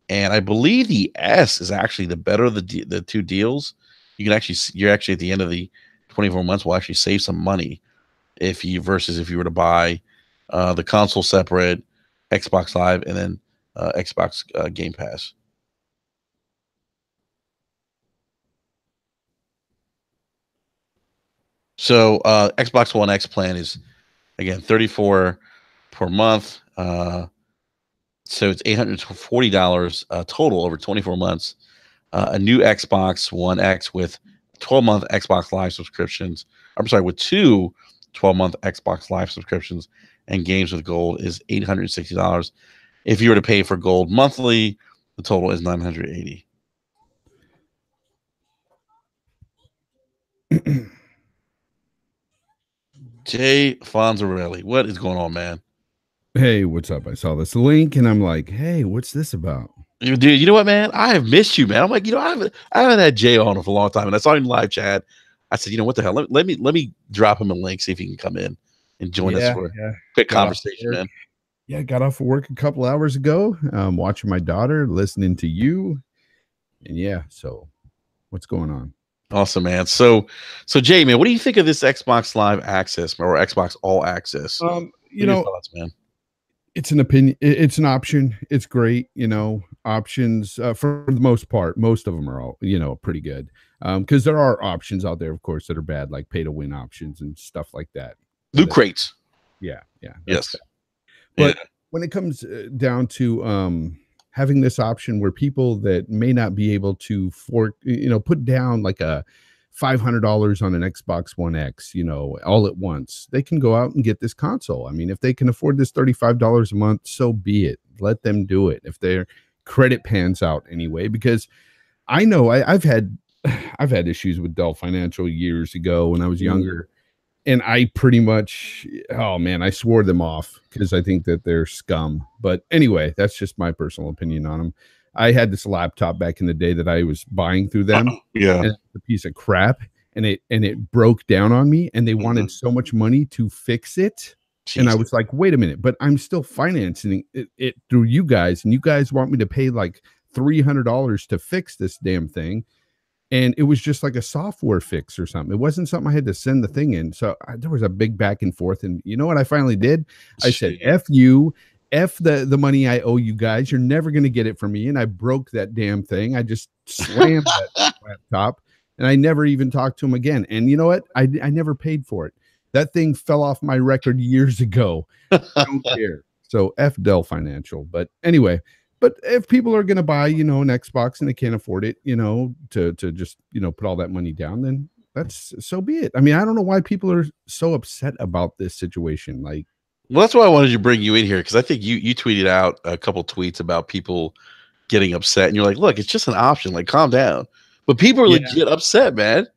And I believe the S is actually the better of the two deals. You're actually at the end of the 24 months will actually save some money versus if you were to buy the console separate, Xbox Live, and then Xbox Game Pass. So Xbox One X plan is again $34 per month. So it's $840 total over 24 months. A new Xbox One X with 12-month Xbox Live subscriptions. I'm sorry, with two 12-month Xbox Live subscriptions and games with gold is $860. If you were to pay for gold monthly, the total is $980. Jay Fonzarelli, what is going on, man? Hey, what's up? I saw this link and I'm like, hey, what's this about? Dude, you know what, man? I have missed you, man. I'm like, I haven't had Jay on for a long time, and I saw him live chat. I said, what the hell? Let me drop him a link, see if he can come in and join us Yeah, for a yeah. quick Got off of conversation, work. man. Yeah, got off of work a couple hours ago. Watching my daughter, listening to you, and yeah. So, what's going on? Awesome, man. So Jay, man, what do you think of this Xbox Live Access or Xbox All Access? You What are your know, thoughts, man? it's an opinion. It's an option. It's great. Options for the most part. Most of them are all pretty good. Because there are options out there, of course, that are bad, like pay to win options and stuff like that. Loot That crates. yeah, that's Yes. bad. Yeah. But when it comes down to having this option where people that may not be able to put down like a $500 on an Xbox One X, all at once, they can go out and get this console. I mean, if they can afford this $35 a month, so be it. Let them do it. If their credit pans out anyway, because I know I've had I've had issues with Dell Financial years ago when I was younger, and I pretty much, oh man, I swore them off because I think that they're scum. But anyway, that's just my personal opinion on them. I had this laptop back in the day that I was buying through them, Yeah. and it's a piece of crap, and it broke down on me, and they wanted so much money to fix it. And I Jesus. was like, wait a minute, but I'm still financing it through you guys, and you guys want me to pay like $300 to fix this damn thing. And it was just like a software fix or something. It wasn't something I had to send the thing in. So there was a big back and forth. And you know what I finally did? I said, F you, F the money I owe you guys. You're never going to get it from me. And I broke that damn thing. I just slammed that laptop, and I never even talked to him again. And you know what? I never paid for it. That thing fell off my record years ago. I don't care. So F Dell Financial. But anyway, but if people are going to buy, an Xbox and they can't afford it, to just, put all that money down, then that's so be it. I mean, I don't know why people are so upset about this situation. Like, Well, that's why I wanted to bring you in here, because I think you tweeted out a couple tweets about people getting upset, and you're like, look, it's just an option. Like, calm down. But people are legit upset, man.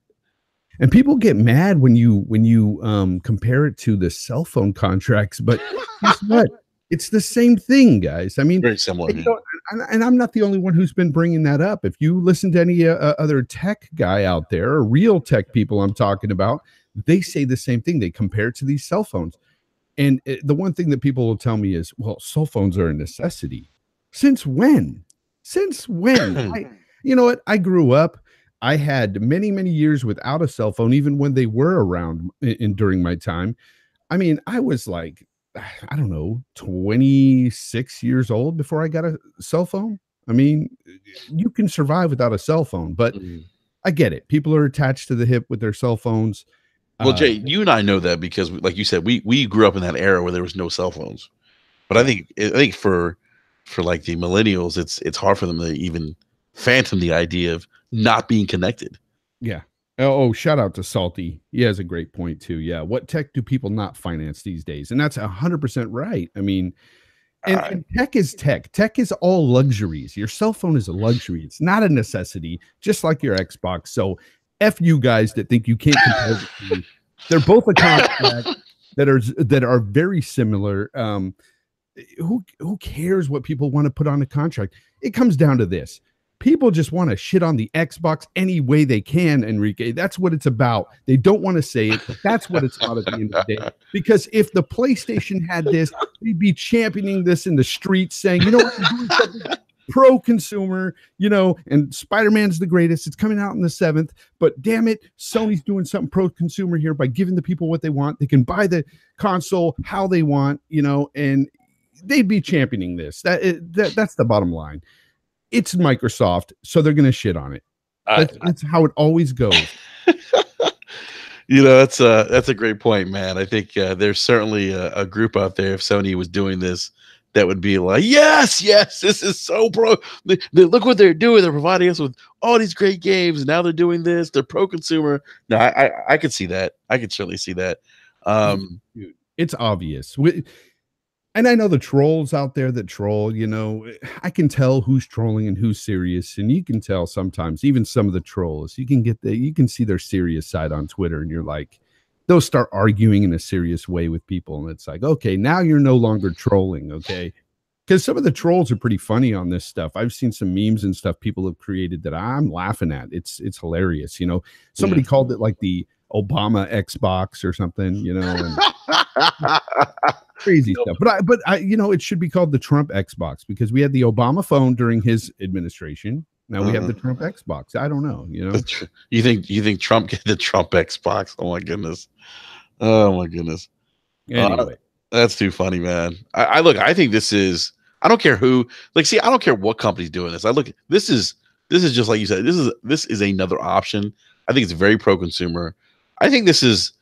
and people get mad when you compare it to the cell phone contracts, but guess what? It's the same thing, guys. I mean, Very similar. and I'm not the only one who's been bringing that up. If you listen to any other tech guy out there, or real tech people I'm talking about, they say the same thing. They compare it to these cell phones. And the one thing that people will tell me is, well, cell phones are a necessity. Since when? Since when? You know what? I grew up. I had many, many years without a cell phone, even when they were around during my time. I mean, I was like, I don't know, 26 years old before I got a cell phone. I mean, you can survive without a cell phone, but I get it. People are attached to the hip with their cell phones. Well, Jay, you and I know that because, like you said, we grew up in that era where there was no cell phones. But I think for like the millennials, it's hard for them to even phantom the idea of not being connected. Yeah. Oh, shout out to Salty. He has a great point too. Yeah. What tech do people not finance these days? And that's 100% right. I mean, and tech is tech. Tech is all luxuries. Your cell phone is a luxury. It's not a necessity, just like your Xbox. So F you guys that think you can't compare the two. They're both a contract that are very similar. Who cares what people want to put on a contract? It comes down to this. People just want to shit on the Xbox any way they can, Enrique. That's what it's about. They don't want to say it, but that's what it's about at the end of the day. Because if the PlayStation had this, they'd be championing this in the streets, saying, you know what, we're doing something pro-consumer, and Spider-Man's the greatest. It's coming out on the 7th, but damn it, Sony's doing something pro-consumer here by giving the people what they want. They can buy the console how they want, and they'd be championing this. That's the bottom line. It's Microsoft, so they're going to shit on it. That's how it always goes. That's a great point, man. I think there's certainly a group out there, if Sony was doing this, that would be like, yes, this is so pro. Look what they're doing. They're providing us with all these great games. And now they're doing this. They're pro-consumer. No, I could see that. I could certainly see that. It's obvious. And I know the trolls out there that troll, I can tell who's trolling and who's serious. And you can tell sometimes, even some of the trolls, you can see their serious side on Twitter, and you're like, they'll start arguing in a serious way with people. And it's like, okay, now you're no longer trolling. Okay. because some of the trolls are pretty funny on this stuff. I've seen some memes and stuff people have created that I'm laughing at. It's hilarious. You know, somebody called it like the Obama Xbox or something, you know, and crazy stuff. But I, you know, it should be called the Trump Xbox because we had the Obama phone during his administration. Now we have the Trump Xbox. I don't know, you know. You think Trump get the Trump Xbox? Oh my goodness. Oh my goodness. Anyway. That's too funny, man. I look, I think this is, I don't care who, like, see, I don't care what company's doing this. I look, this is just like you said, this is another option. I think it's very pro-consumer. I think this is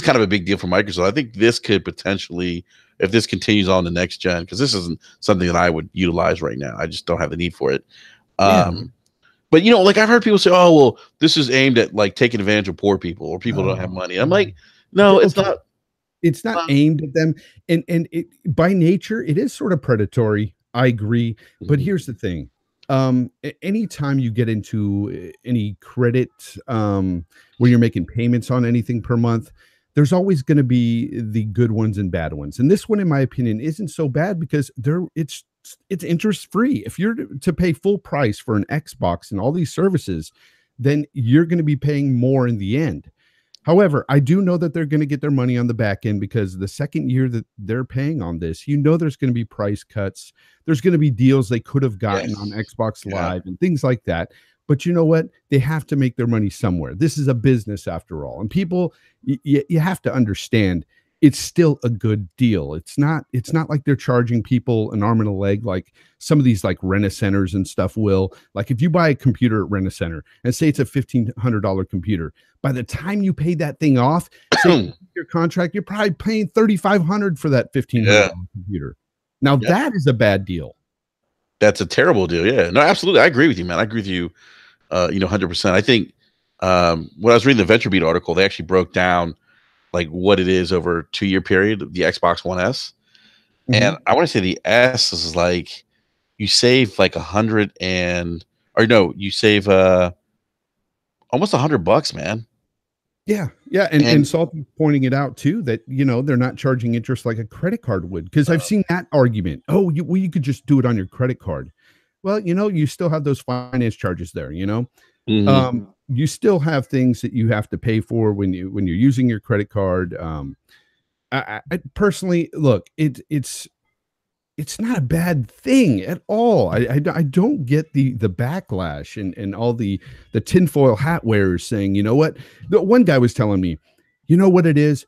kind of a big deal for Microsoft. I think this could potentially, if this continues on the next gen, because this isn't something that I would utilize right now. I just don't have the need for it. But you know, like I've heard people say, oh, well, this is aimed at like taking advantage of poor people or people who don't have money. I'm like, no, it's not. It's not aimed at them. And it, by nature, it is sort of predatory. I agree. But here's the thing. Anytime you get into any credit where you're making payments on anything per month, there's always going to be the good ones and bad ones. And this one, in my opinion, isn't so bad because it's interest free. If you're to pay full price for an Xbox and all these services, then you're going to be paying more in the end. However, I do know that they're going to get their money on the back end because the second year that they're paying on this, you know, there's going to be price cuts. There's going to be deals they could have gotten on Xbox Live and things like that. But you know what? They have to make their money somewhere. This is a business after all. And people, you have to understand, it's still a good deal. It's not like they're charging people an arm and a leg like some of these like Rent-A-Centers and stuff will. Like if you buy a computer at Rent-A-Center and say it's a $1,500 computer, by the time you pay that thing off, say your contract, you're probably paying $3,500 for that $1,500 computer. Now that is a bad deal. That's a terrible deal. Yeah, no, absolutely. I agree with you, man. I agree with you, 100%. I think when I was reading the VentureBeat article, they actually broke down like what it is over a 2-year period, the Xbox One S. And I want to say the S is like, you save like you save almost $100, man. Yeah. And Salty pointing it out too, that, you know, they're not charging interest like a credit card would. Because I've seen that argument. Oh, you could just do it on your credit card. Well, you know, you still have those finance charges there, you know. You still have things that you have to pay for when you're using your credit card. I personally, look, it's not a bad thing at all. I don't get the backlash and all the tinfoil hat wearers saying, you know what? The one guy was telling me, you know what it is?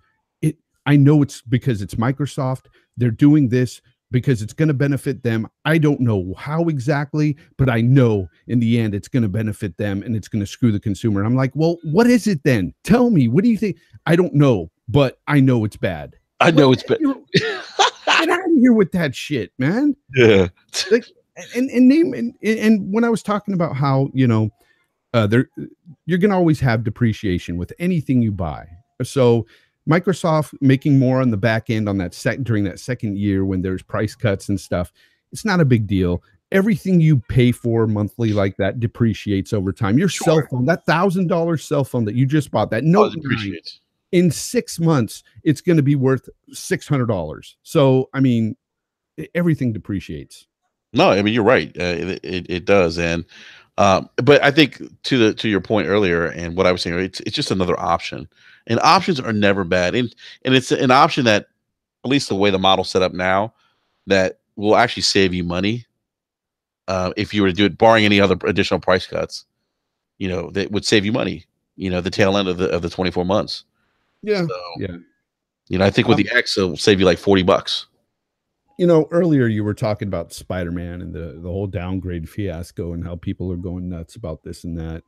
I know it's because it's Microsoft. They're doing this because it's going to benefit them. I don't know how exactly, but I know in the end it's going to benefit them and it's going to screw the consumer. And I'm like, well, what is it then? Tell me, what do you think? I don't know, but I know it's bad. I know it's bad. Get out of here with that shit, man. Yeah. Like, and when I was talking about how, you know, you're going to always have depreciation with anything you buy. So Microsoft making more on the back end on that during that second year when there's price cuts and stuff, it's not a big deal. Everything you pay for monthly like that depreciates over time. Your cell phone, that $1,000 cell phone that you just bought, that Note 9, in 6 months, it's going to be worth $600. So, I mean, everything depreciates. No, I mean, you're right. It does. And but I think to your point earlier and what I was saying, it's just another option. And options are never bad. And it's an option that, at least the way the model's set up now, that will actually save you money if you were to do it, barring any other additional price cuts. You know, that would save you money. You know, the tail end of the 24 months. Yeah. So, you know, I think with the X, it'll save you like $40. You know, earlier you were talking about Spider-Man and the whole downgrade fiasco and how people are going nuts about this and that.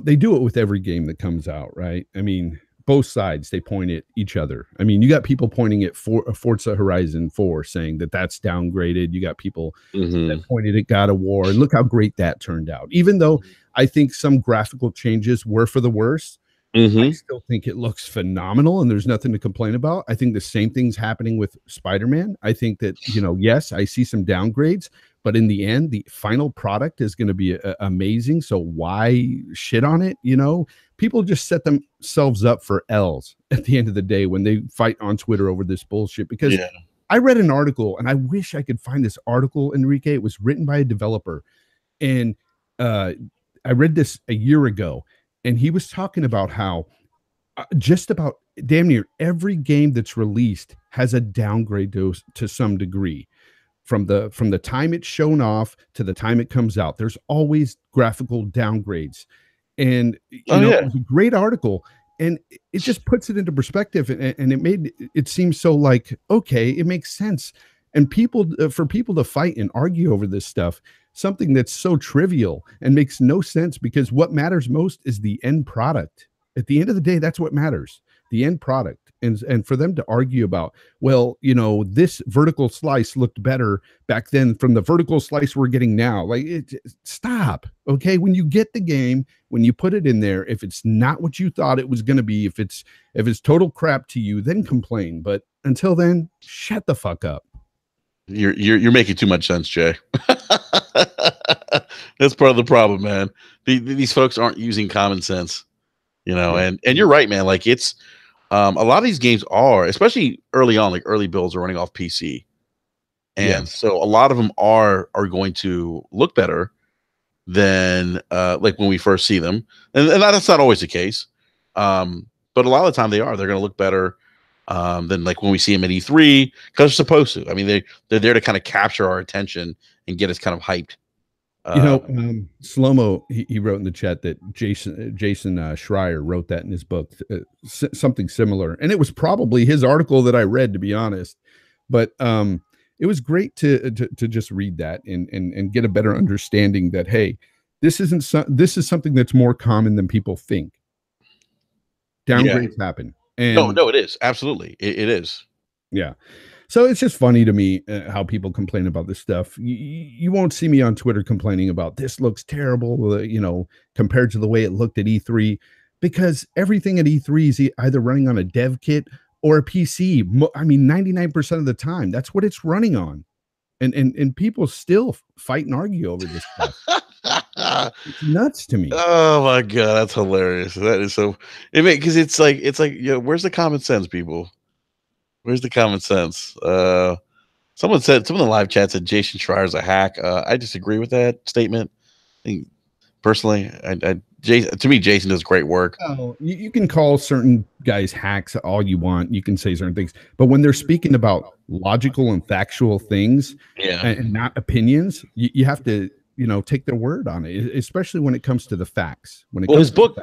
They do it with every game that comes out, right? I mean, both sides, they point at each other. I mean, you got people pointing at Forza Horizon 4 saying that that's downgraded. You got people that pointed at God of War, and look how great that turned out. Even though I think some graphical changes were for the worse, I still think it looks phenomenal and there's nothing to complain about. I think the same thing's happening with Spider-Man. I think that, you know, yes, I see some downgrades, but in the end, the final product is going to be amazing. So why shit on it? You know, people just set themselves up for L's at the end of the day when they fight on Twitter over this bullshit, because I read an article, and I wish I could find this article, Enrique. It was written by a developer, and I read this a year ago, and he was talking about how just about damn near every game that's released has a downgrade to some degree. From the time it's shown off to the time it comes out, there's always graphical downgrades. And it was a great article, and it just puts it into perspective, and it made it seem so like, okay, it makes sense. And for people to fight and argue over this stuff, something that's so trivial and makes no sense, because what matters most is the end product. At the end of the day, that's what matters, the end product. And for them to argue about, well, this vertical slice looked better back then from the vertical slice we're getting now. Like, stop. Okay. When you get the game, when you put it in there, if it's not what you thought it was going to be, if it's total crap to you, then complain. But until then, shut the fuck up. You're making too much sense, Jay. That's part of the problem, man. These folks aren't using common sense, and you're right, man. Like, it's, a lot of these games are, especially early on, like early builds are running off PC. And so a lot of them are going to look better than like when we first see them. And that's not always the case. But a lot of the time they're going to look better than like when we see them at E3, because they're supposed to. I mean, they're there to kind of capture our attention and get us kind of hyped. Slow-mo, he wrote in the chat that Jason Schreier wrote that in his book, something similar. And it was probably his article that I read, to be honest. But it was great to just read that and get a better understanding that, hey, this is something that's more common than people think. Downgrades happen. And no, it is. Absolutely. It is. Yeah. So it's just funny to me how people complain about this stuff. You won't see me on Twitter complaining about this looks terrible, compared to the way it looked at E3, because everything at E3 is either running on a dev kit or a PC. I mean, 99% of the time, that's what it's running on. And people still fight and argue over this stuff. It's nuts to me. Oh my God, that's hilarious. That is so, because it's like, where's the common sense, people? Where's the common sense? Someone in the live chat said Jason Schreier's a hack. I disagree with that statement. I think, personally, to me, Jason does great work. Oh, you can call certain guys hacks all you want. You can say certain things, but when they're speaking about logical and factual things, and not opinions, you have to take their word on it, especially when it comes to the facts. His book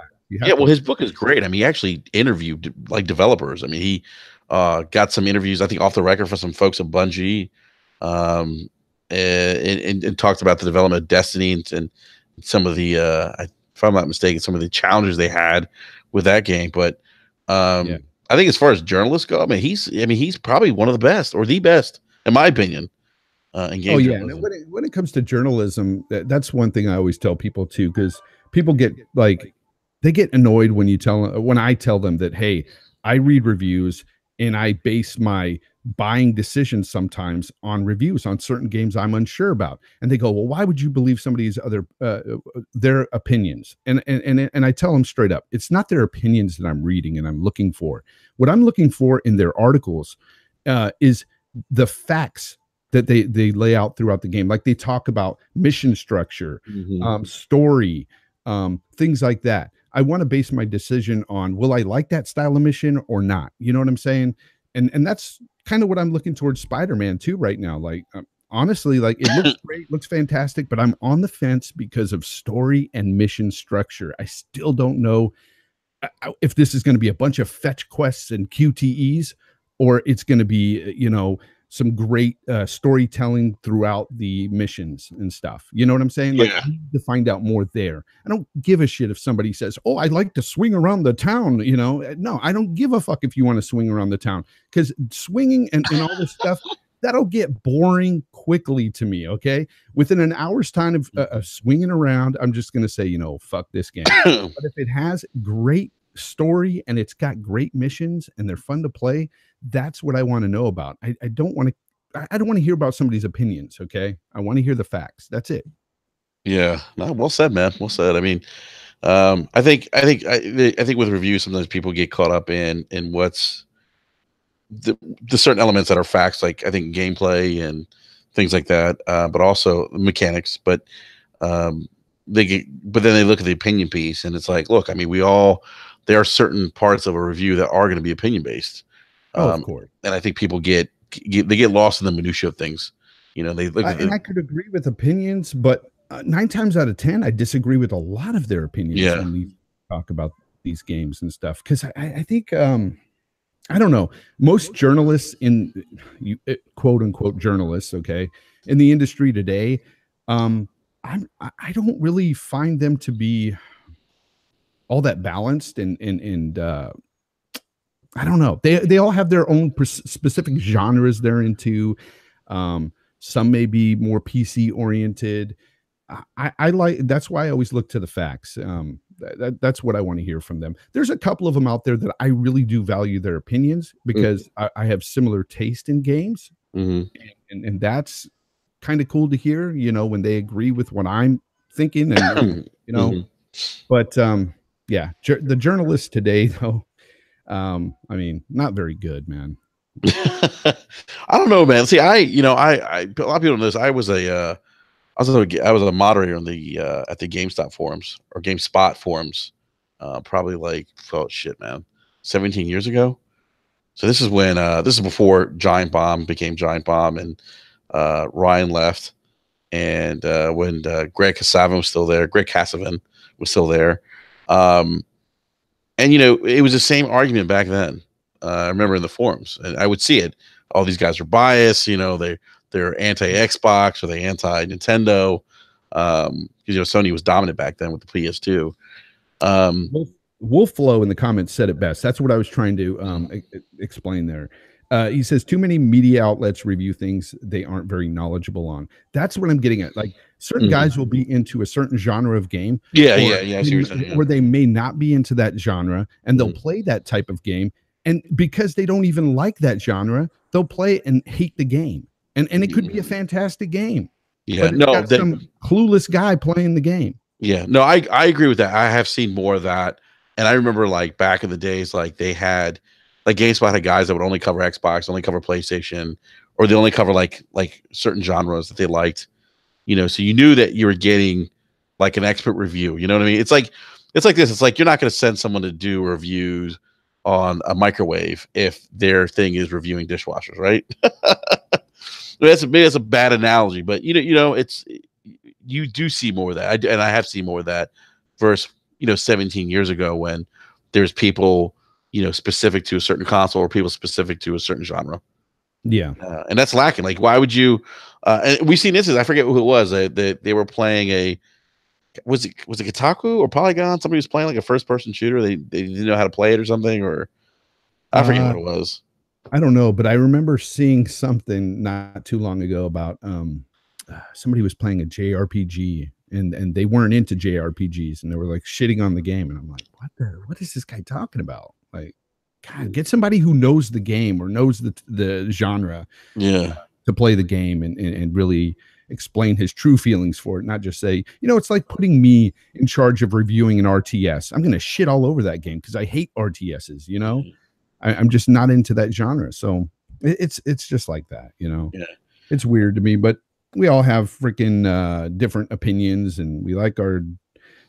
is great. I mean, he actually interviewed like developers. I mean, he got some interviews, I think, off the record for some folks at Bungie, and talked about the development of Destiny and some of the, if I'm not mistaken, some of the challenges they had with that game. But I think as far as journalists go, he's probably one of the best, or the best, in my opinion. In game journalism. When it comes to journalism, that's one thing I always tell people too, because people get they get annoyed when I tell them that, hey, I read reviews and I base my buying decisions sometimes on reviews on certain games I'm unsure about. And they go, well, why would you believe somebody's their opinions? And I tell them straight up, it's not their opinions that I'm reading and I'm looking for. What I'm looking for in their articles is the facts that they lay out throughout the game. Like, they talk about mission structure, story, things like that. I want to base my decision on, will I like that style of mission or not? You know what I'm saying? And that's kind of what I'm looking towards Spider-Man 2 right now. Like, honestly, like, it looks great, looks fantastic, but I'm on the fence because of story and mission structure. I still don't know if this is going to be a bunch of fetch quests and QTEs, or it's going to be, some great storytelling throughout the missions and stuff. You know what I'm saying? Like, I need to find out more there. I don't give a shit if somebody says, oh, I like to swing around the town. No, I don't give a fuck if you want to swing around the town, because swinging and all this stuff, that'll get boring quickly to me. Okay. Within an hour's time of swinging around, I'm just going to say, fuck this game. But if it has great story and it's got great missions and they're fun to play, that's what I want to know about. I don't want to hear about somebody's opinions. Okay. I want to hear the facts. That's it. Yeah. No, well said, man. Well said. I mean, I think with reviews, sometimes people get caught up in what's the certain elements that are facts, like I think gameplay and things like that, but also mechanics. But but then they look at the opinion piece, and it's like, look, I mean, there are certain parts of a review that are going to be opinion based. Oh, of course. And I think people get lost in the minutia of things. You know, they look at and I could agree with opinions, but 9 times out of 10, I disagree with a lot of their opinions when we talk about these games and stuff. Because I think I don't know, most journalists quote unquote journalists, okay, in the industry today, I don't really find them to be all that balanced and I don't know. They all have their own specific genres they're into. Some may be more PC oriented. I like, that's why I always look to the facts. That's what I want to hear from them. There's a couple of them out there that I really do value their opinions because I have similar taste in games. And that's kind of cool to hear, you know, when they agree with what I'm thinking and, you know, but yeah, the journalists today though, I mean, not very good, man. I don't know, man. See, a lot of people know this. I was a moderator on the at the GameStop forums or GameSpot forums, probably like, oh shit, man, 17 years ago. So this is when this is before Giant Bomb became Giant Bomb, and Ryan left, and when Greg Kasavin was still there, and you know, it was the same argument back then. I remember in the forums, and I would see it. All these guys are biased, you know, they're anti-Xbox or they anti-Nintendo. You know, Sony was dominant back then with the PS2. Wolfflow in the comments said it best. That's what I was trying to explain there. He says too many media outlets review things they aren't very knowledgeable on. That's what I'm getting at. Like certain guys will be into a certain genre of game. Or they may not be into that genre, and they'll play that type of game. And because they don't even like that genre, they'll play it and hate the game. And it could be a fantastic game. Yeah, but it's got some clueless guy playing the game. Yeah, no, I agree with that. I have seen more of that. And I remember like back in the days, like they had, like GameSpot had guys that would only cover Xbox, only cover PlayStation, or they only cover like certain genres that they liked, you know, so you knew that you were getting like an expert review. You know what I mean? It's like this. It's like you're not going to send someone to do reviews on a microwave if their thing is reviewing dishwashers, right? That's a bad analogy, but you know, you do see more of that, and I have seen more of that versus, you know, 17 years ago when there's people, you know, specific to a certain console or people specific to a certain genre. Yeah, and that's lacking. Like, why would you? And we've seen instances. I forget who it was. They were playing was it Kotaku or Polygon? Somebody was playing like a first person shooter. They didn't know how to play it or something, or I forget what it was. I don't know, but I remember seeing something not too long ago about somebody was playing a JRPG and they weren't into JRPGs and they were like shitting on the game, and I'm like, what is this guy talking about? Like, God, get somebody who knows the game or knows the genre, to play the game and really explain his true feelings for it, not just say, you know, it's like putting me in charge of reviewing an RTS. I'm gonna shit all over that game because I hate RTSs, you know. I'm just not into that genre. So it's just like that, you know. Yeah. It's weird to me, but we all have freaking different opinions, and we like our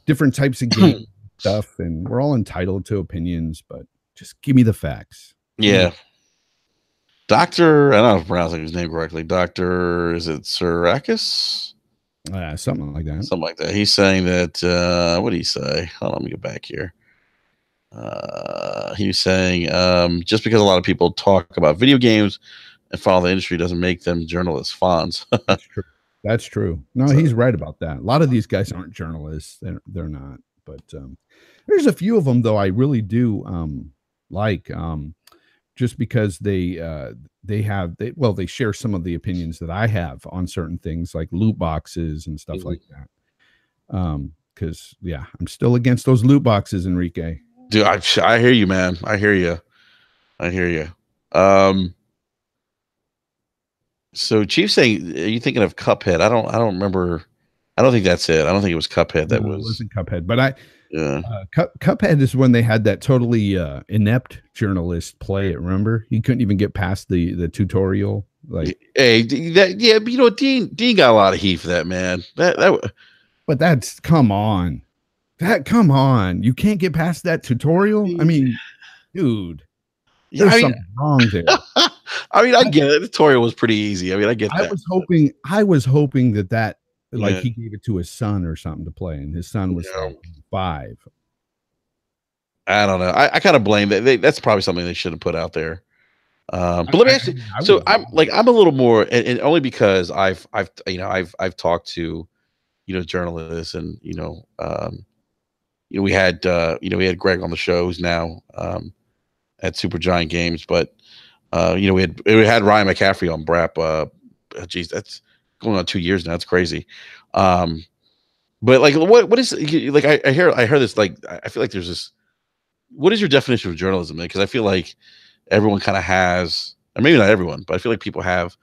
different types of game stuff, and we're all entitled to opinions, but just give me the facts. Yeah. Dr. I don't know if I'm pronouncing his name correctly. Dr. Is it Sirakis? Something like that. Something like that. He's saying that what did he say? Hold on, let me get back here. He was saying just because a lot of people talk about video games and follow the industry doesn't make them journalists, fans. That's true. No, he's right about that. A lot of these guys aren't journalists. They're not. But there's a few of them though I really do like, just because they share some of the opinions that I have on certain things like loot boxes and stuff like that. Because yeah, I'm still against those loot boxes, Enrique. Dude, I hear you, man. I hear you. So Chief's saying, are you thinking of Cuphead? I don't remember I don't think that's it. I don't think it was Cuphead. That No, it was wasn't Cuphead, but yeah. Cuphead is when they had that totally inept journalist play it. Remember, he couldn't even get past the tutorial. Like, hey, that yeah, but you know, Dean got a lot of heat for that, man. but that's come on, come on, you can't get past that tutorial. I mean, dude, yeah, there's something wrong there. I mean, I get it. The tutorial was pretty easy. I mean, I get that. I was hoping that like Yeah. he gave it to his son or something to play, and his son was like 5. I don't know. I kind of blame that. That's probably something they should have put out there. But let me ask you. So I'm a little more, and only because I've talked to, journalists, and we had Greg on the show, who's now at Supergiant Games, but we had Ryan McCaffrey on BRAP. Geez, that's going on 2 years now. It's crazy. But like, what is like? I heard this. Like, I feel like there's this. What is your definition of journalism, man? Because I feel like everyone kind of has, or maybe not everyone, but I feel like people have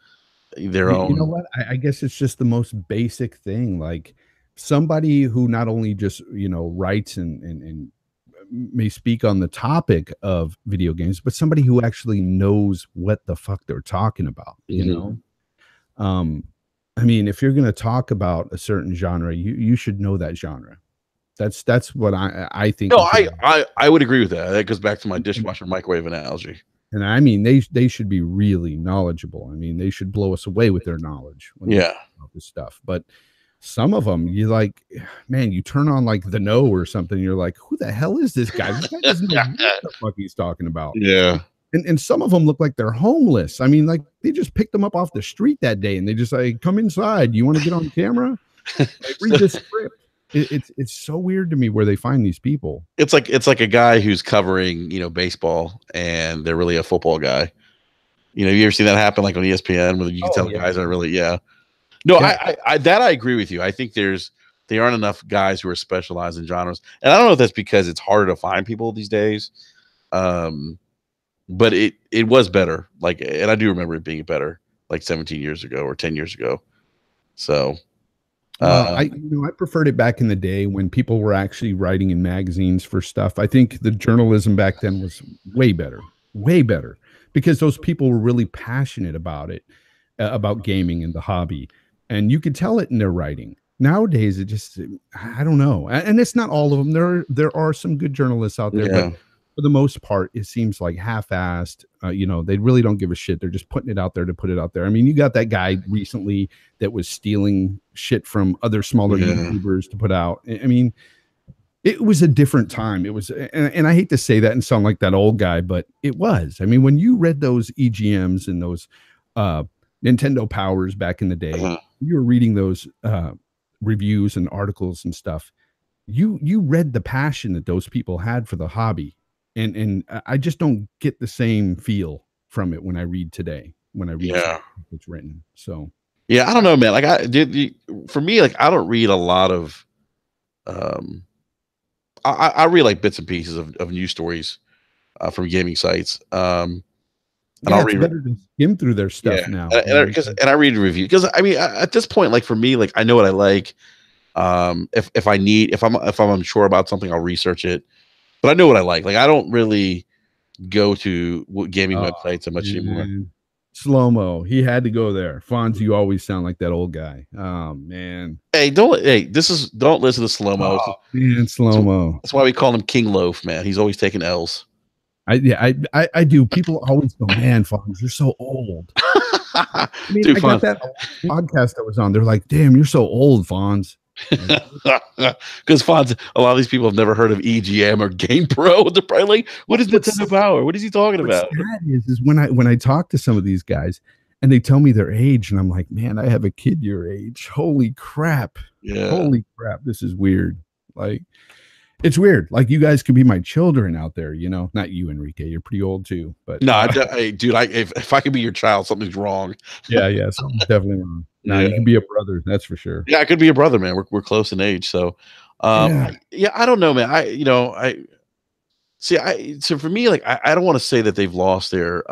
their own. You know what? I guess it's just the most basic thing. Like somebody who not only just writes and may speak on the topic of video games, but somebody who actually knows what the fuck they're talking about. I mean, if you're going to talk about a certain genre, you should know that genre. That's what I think. No, I would agree with that. That goes back to my dishwasher microwave analogy. And I mean, they should be really knowledgeable. I mean, they should blow us away with their knowledge. When they talk about this stuff. But some of them, you like, man, you turn on like The Know or something. You're like, who the hell is this guy? This guy doesn't know what the fuck he's talking about. Yeah. And some of them look like they're homeless. I mean, like they just picked them up off the street that day, and they just like, come inside. You want to get on camera? Like, read this script. It's so weird to me where they find these people. It's like a guy who's covering baseball, and they're really a football guy. You ever seen that happen, like on ESPN, where you can tell guys aren't really No, I agree with you. I think there aren't enough guys who are specialized in genres, and I don't know if that's because it's harder to find people these days. But it was better. Like, and I do remember it being better, like 17 years ago or 10 years ago. So. I preferred it back in the day when people were actually writing in magazines for stuff. I think the journalism back then was way better, because those people were really passionate about it, about gaming and the hobby, and you could tell it in their writing. Nowadays, I don't know, and it's not all of them. There are some good journalists out there, but for the most part, it seems like half-assed. They really don't give a shit. They're just putting it out there to put it out there. I mean, you got that guy recently that was stealing shit from other smaller YouTubers to put out. I mean, it was a different time. It was, and I hate to say that and sound like that old guy, but it was. I mean, when you read those EGMs and those Nintendo Powers back in the day, you were reading those reviews and articles and stuff. You read the passion that those people had for the hobby. And I just don't get the same feel from it when I read today, when I read it's written. So yeah, I don't know, man. Like for me, like I don't read a lot of I read like bits and pieces of news stories from gaming sites. And I'll read better to skim through their stuff now. And I read reviews because I mean at this point, like for me, like I know what I like. If I'm unsure about something, I'll research it. But I know what I like. Like I don't really go to gaming websites so much anymore. Slow-mo. He had to go there. Fonz, you always sound like that old guy. Oh man. Hey, don't listen to Slow-mo. Oh, man, Slow-mo. That's why we call him King Loaf, man. He's always taking L's. I do. People always go, man, Fonz, you're so old. I mean, dude, I got that podcast I was on. They're like, damn, you're so old, Fonz. Because Fonz, a lot of these people have never heard of EGM or Game Pro. They're probably like, "What is Nintendo Power? What is he talking about?" Is when I talk to some of these guys and they tell me their age, and I'm like, "Man, I have a kid your age. Holy crap! Holy crap! This is weird. Like, it's weird. Like, you guys could be my children out there, Not you, Enrique. You're pretty old too. But no, dude, if I could be your child, something's wrong. Yeah, something's definitely wrong. No, you can be a brother. That's for sure. Yeah, I could be a brother, man. We're close in age, so I don't know, man. So for me, like I don't want to say that they've lost their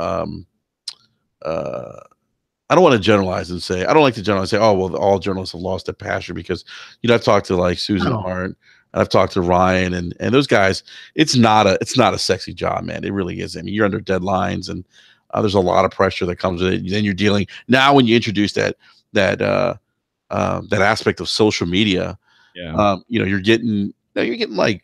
I don't want to generalize and say I don't like to generalize and say, oh well, all journalists have lost their passion because I've talked to like Susan Hart, and I've talked to Ryan and those guys. It's not a sexy job, man. It really isn't. I mean, you're under deadlines and there's a lot of pressure that comes with it. Then you're dealing now when you introduce that aspect of social media. Yeah, you're getting like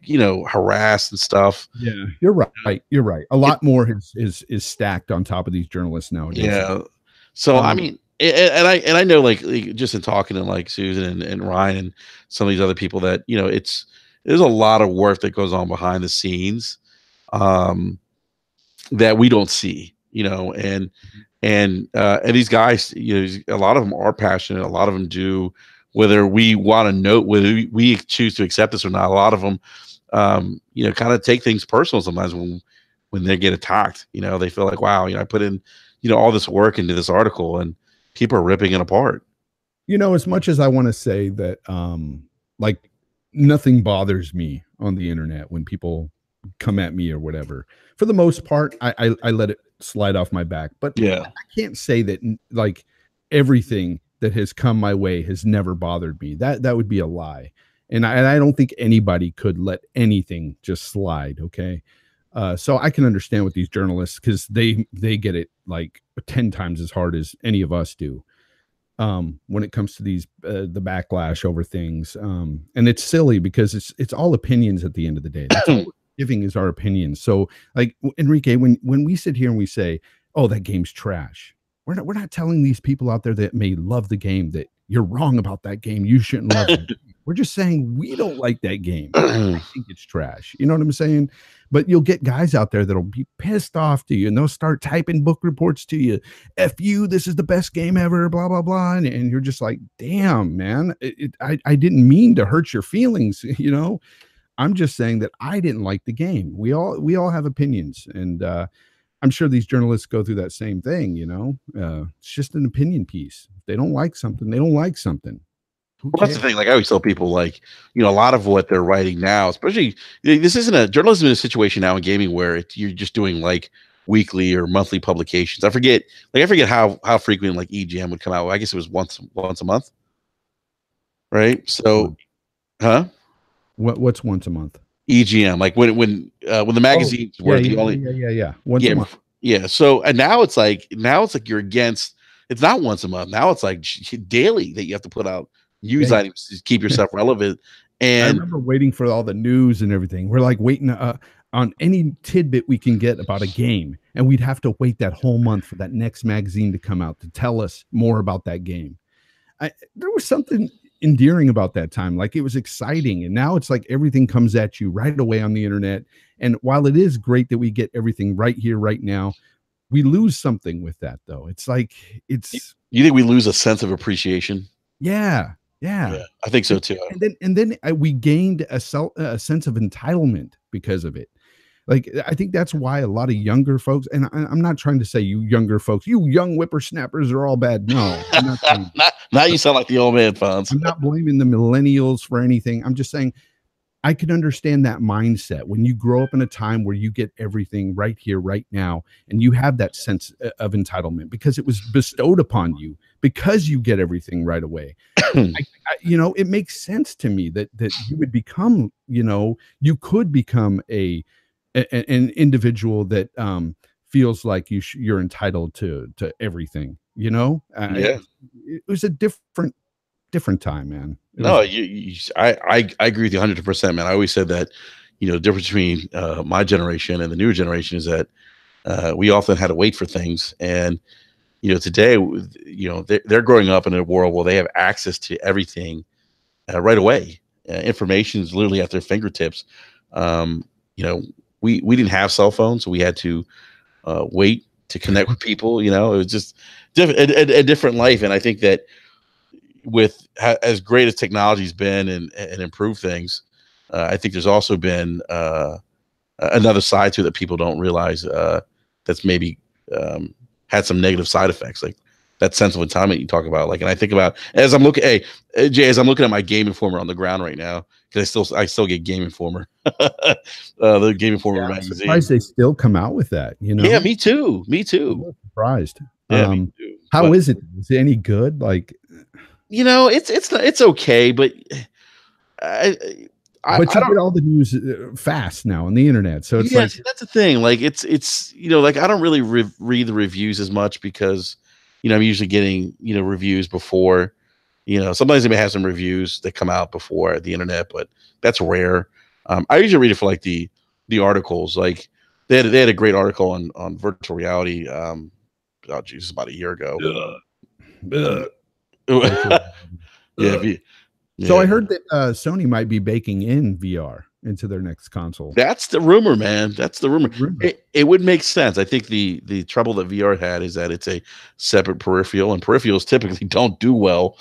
harassed and stuff. Yeah, you're right. You're right. A lot more is stacked on top of these journalists nowadays. Yeah. So I mean, and I know like just in talking to like Susan and Ryan and some of these other people that there's a lot of work that goes on behind the scenes that we don't see, and these guys, a lot of them are passionate. A lot of them do, whether we want to note whether we choose to accept this or not. A lot of them, kind of take things personal sometimes when they get attacked. They feel like, wow, I put in all this work into this article and people are ripping it apart. As much as I want to say that like nothing bothers me on the internet when people come at me or whatever, for the most part I let it slide off my back. But yeah, I can't say that like everything that has come my way has never bothered me. That would be a lie. And I don't think anybody could let anything just slide. Okay. So I can understand with these journalists because they get it like 10 times as hard as any of us do when it comes to these the backlash over things. And it's silly because it's all opinions at the end of the day. That's all we're giving is our opinions. So like Enrique, when we sit here and we say, oh, that game's trash, we're not telling these people out there that may love the game that you're wrong about that game. You shouldn't love it. We're just saying we don't like that game. I think it's trash. You know what I'm saying? But you'll get guys out there that'll be pissed off to you and they'll start typing book reports to you. F you, this is the best game ever, blah, blah, blah. And you're just like, damn, man, I didn't mean to hurt your feelings. I'm just saying that I didn't like the game. We all have opinions. And I'm sure these journalists go through that same thing. It's just an opinion piece. If they don't like something, they don't like something. Well, that's the thing. Like I always tell people, like, a lot of what they're writing now, especially this isn't a journalism in a situation now in gaming where you're just doing like weekly or monthly publications. I forget how frequent like EGM would come out. I guess it was once a month, right? So, huh? What's once a month? EGM, like when the magazines were the only once a month. Yeah. So and now it's like you're against. It's not once a month. Now it's like daily that you have to put out news items to keep yourself relevant. And I remember waiting for all the news and everything. We're like waiting on any tidbit we can get about a game, and we'd have to wait that whole month for that next magazine to come out to tell us more about that game. There was something endearing about that time. Like it was exciting. And now it's like everything comes at you right away on the internet. And while it is great that we get everything right here, right now, we lose something with that though. It's like, you think we lose a sense of appreciation? Yeah. I think so too. And then we gained a sense of entitlement because of it. Like, I think that's why a lot of younger folks, and I'm not trying to say you younger folks, you young whippersnappers are all bad. No, I'm not saying now you sound like the old man, Fonz. I'm not blaming the millennials for anything. I'm just saying I can understand that mindset when you grow up in a time where you get everything right here, right now, and you have that sense of entitlement because it was bestowed upon you because you get everything right away. It makes sense to me that you would become, you could become an individual that feels like you're entitled to everything. It was a different time, man. I agree with you 100%, man. I always said that, the difference between my generation and the newer generation is that we often had to wait for things. And, today, they're growing up in a world where they have access to everything right away. Information is literally at their fingertips. We didn't have cell phones, so we had to wait to connect with people. It was just a different life. And I think that with as great as technology's been and improved things, I think there's also been another side to it that people don't realize that's maybe had some negative side effects, like that sense of entitlement you talk about. Like, and I think about as I'm looking, Jay, as I'm looking at my Game Informer on the ground right now, because I still get Game Informer, the Game Informer magazine. I'm surprised they still come out with that. Yeah, me too. I'm surprised. Yeah, me too. How is it? Is it any good? Like, it's okay, but but you get all the news fast now on the internet, so it's like that's the thing. Like it's like I don't really read the reviews as much because I'm usually getting reviews before. Sometimes they may have some reviews that come out before the internet, but that's rare. I usually read it for like the articles. Like they had a great article on virtual reality. Oh Jesus, about a year ago. Yeah. So I heard that Sony might be baking in VR into their next console. That's the rumor, man. That's the rumor. It would make sense. I think the trouble that VR had is that it's a separate peripheral, and peripherals typically don't do well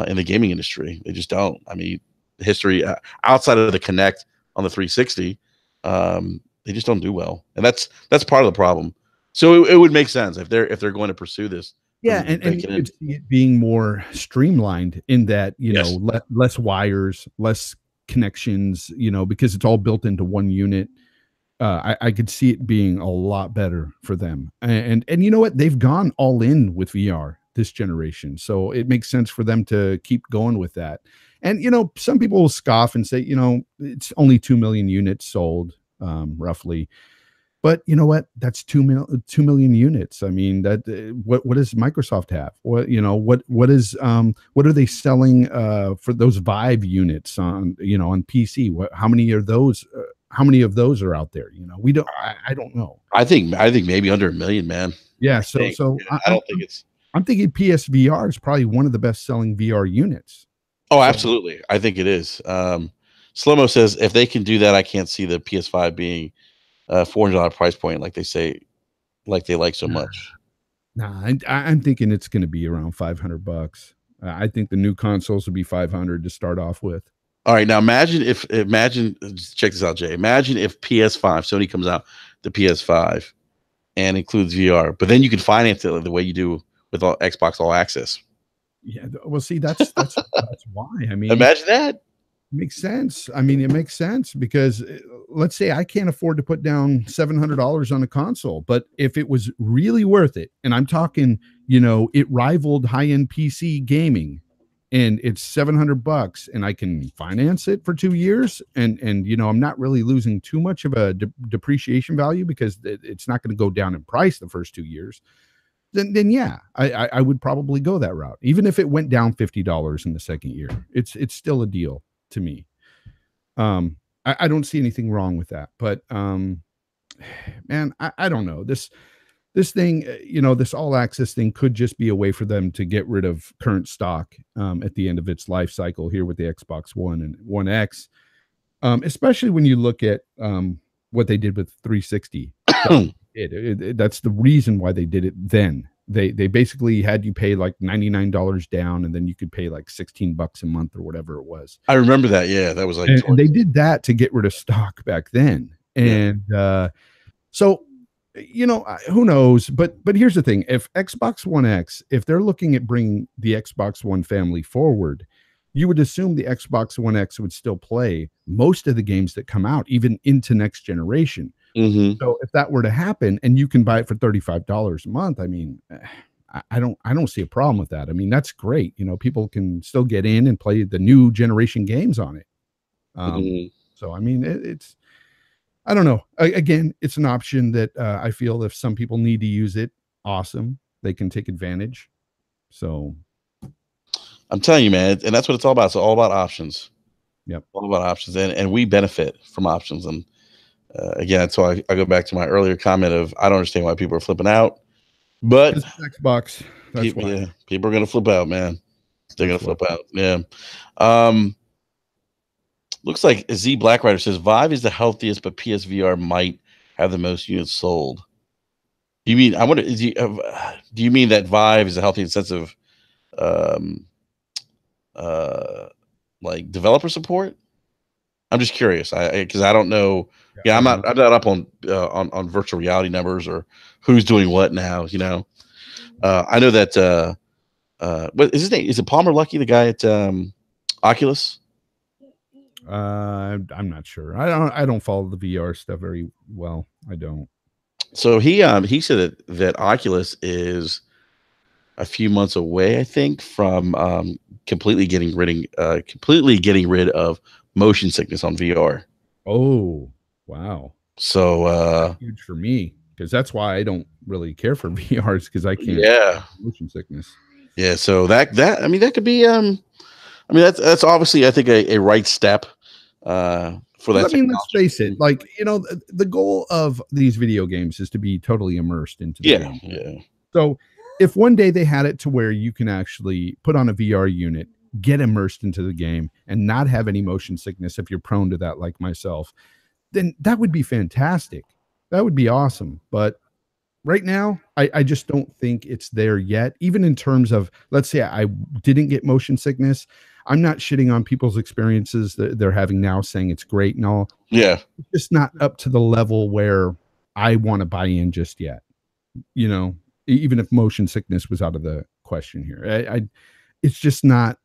in the gaming industry. They just don't. I mean, history outside of the Kinect on the 360, they just don't do well, and that's part of the problem. So it would make sense if they're going to pursue this. Yeah, and you could see it being more streamlined in that, less wires, less connections, because it's all built into one unit. I could see it being a lot better for them. And you know what? They've gone all in with VR this generation. So it makes sense for them to keep going with that. And, some people will scoff and say, it's only 2 million units sold, roughly. But you know what? That's 2 million units. I mean, that what does Microsoft have? What are they selling for those Vive units on on PC? How many of those are out there? We don't. I don't know. I think maybe under 1 million, man. Yeah. I'm thinking PSVR is probably one of the best selling VR units. Oh, absolutely. I think it is. Slomo says if they can do that, I can't see the PS5 being $400 price point, like they say, like they like so much. Nah, I'm thinking it's going to be around $500. I think the new consoles will be $500 to start off with. All right, now imagine check this out, Jay. Imagine if PS5, Sony comes out the PS5 and includes VR, but then you can finance it the way you do with Xbox All Access. Yeah, well, see, that's why. I mean, imagine that. Makes sense. I mean, it makes sense because let's say I can't afford to put down $700 on a console, but if it was really worth it, and I'm talking, it rivaled high-end PC gaming, and it's $700, and I can finance it for 2 years, and I'm not really losing too much of a depreciation value because it's not going to go down in price the first 2 years. Then yeah, I would probably go that route, even if it went down $50 in the second year. It's still a deal to me. I don't see anything wrong with that, but man, I don't know. This thing, this all access thing could just be a way for them to get rid of current stock at the end of its life cycle here with the Xbox One and One X, especially when you look at what they did with 360. That's the reason why they did it then. They basically had you pay like $99 down, and then you could pay like $16 a month or whatever it was. I remember that. Yeah, that was like. And they did that to get rid of stock back then. And so, who knows? But here's the thing: if Xbox One X, if they're looking at bringing the Xbox One family forward, you would assume the Xbox One X would still play most of the games that come out, even into next generation. Mm-hmm. So if that were to happen and you can buy it for $35 a month, I mean, I don't see a problem with that. I mean, that's great. People can still get in and play the new generation games on it. So, I mean, it's, I don't know. Again, it's an option that I feel if some people need to use it, awesome. They can take advantage. So I'm telling you, man, and that's what it's all about. It's all about options. Yep. All about options. And we benefit from options. And again, so I go back to my earlier comment of I don't understand why people are flipping out, but it's Xbox. People are going to flip out, man. They're going to flip out. Yeah. Looks like Z Blackrider says Vive is the healthiest, but PSVR might have the most units sold. You mean I wonder? Do you mean that Vive is a healthy in the sense of like developer support? I'm just curious, because I don't know. Yeah, I'm not up on virtual reality numbers or who's doing what now. I know that. What is his name? Is it Palmer Luckey, the guy at Oculus? I'm not sure. I don't follow the VR stuff very well. I don't. So he said that Oculus is a few months away, I think, from completely getting rid of motion sickness on VR. Oh, wow. So Huge for me because that's why I don't really care for VRs because I can't yeah, motion sickness. yeah. So that I mean that could be I mean that's obviously I think a right step for that I mean, let's face it. technology. Like, the goal of these video games is to be totally immersed into the Yeah, game. yeah, So, if one day they had it to where you can actually put on a VR unit, get immersed into the game, and not have any motion sickness if you're prone to that, like myself, then that would be fantastic. That would be awesome. But right now, I just don't think it's there yet. Even in terms of, let's say I didn't get motion sickness, I'm not shitting on people's experiences that they're having now, saying it's great and all. yeah, It's just not up to the level where I want to buy in just yet. Even if motion sickness was out of the question here, it's just not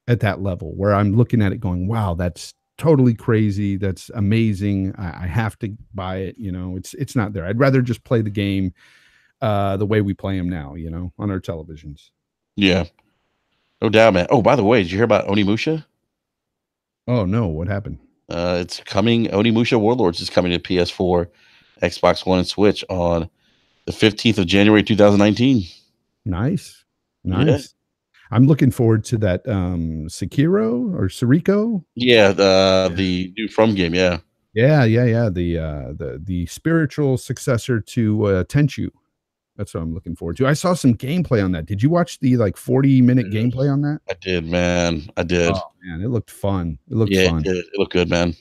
at that level where I'm looking at it going, wow, that's totally crazy. That's amazing. I have to buy it. It's not there. I'd rather just play the game the way we play them now, on our televisions. yeah. No doubt, man. Oh, by the way, did you hear about Onimusha? Oh no, what happened? It's coming. Onimusha Warlords is coming to PS4, Xbox One, and Switch on the 15th of January 2019. Nice. Yeah. Nice. I'm looking forward to that Sekiro or Sariko. Yeah, the new From game, yeah. Yeah. The spiritual successor to Tenchu. That's what I'm looking forward to. I saw some gameplay on that. Did you watch the 40-minute gameplay on that? I did, man. I did. Oh man, it looked fun. It looked Yeah, fun. it looked good, man.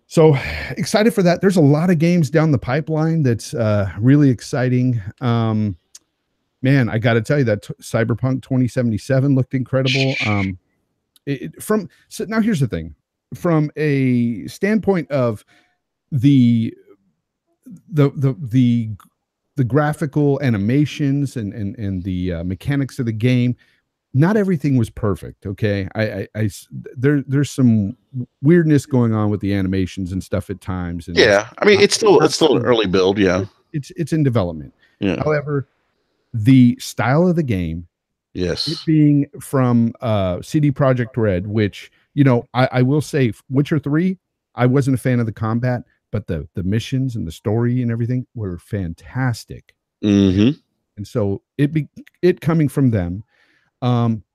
So excited for that. There's a lot of games down the pipeline that's really exciting. Man, I got to tell you that Cyberpunk 2077 looked incredible. So now here's the thing. From a standpoint of the graphical animations and the mechanics of the game, not everything was perfect. Okay, there's some weirdness going on with the animations and stuff at times. And Yeah, I mean it's still an early build. Yeah, it's in development. yeah, However, the style of the game, it yes, being from CD Projekt Red, which I will say, Witcher 3, I wasn't a fan of the combat, but the missions and the story and everything were fantastic. mm-hmm. And so it coming from them,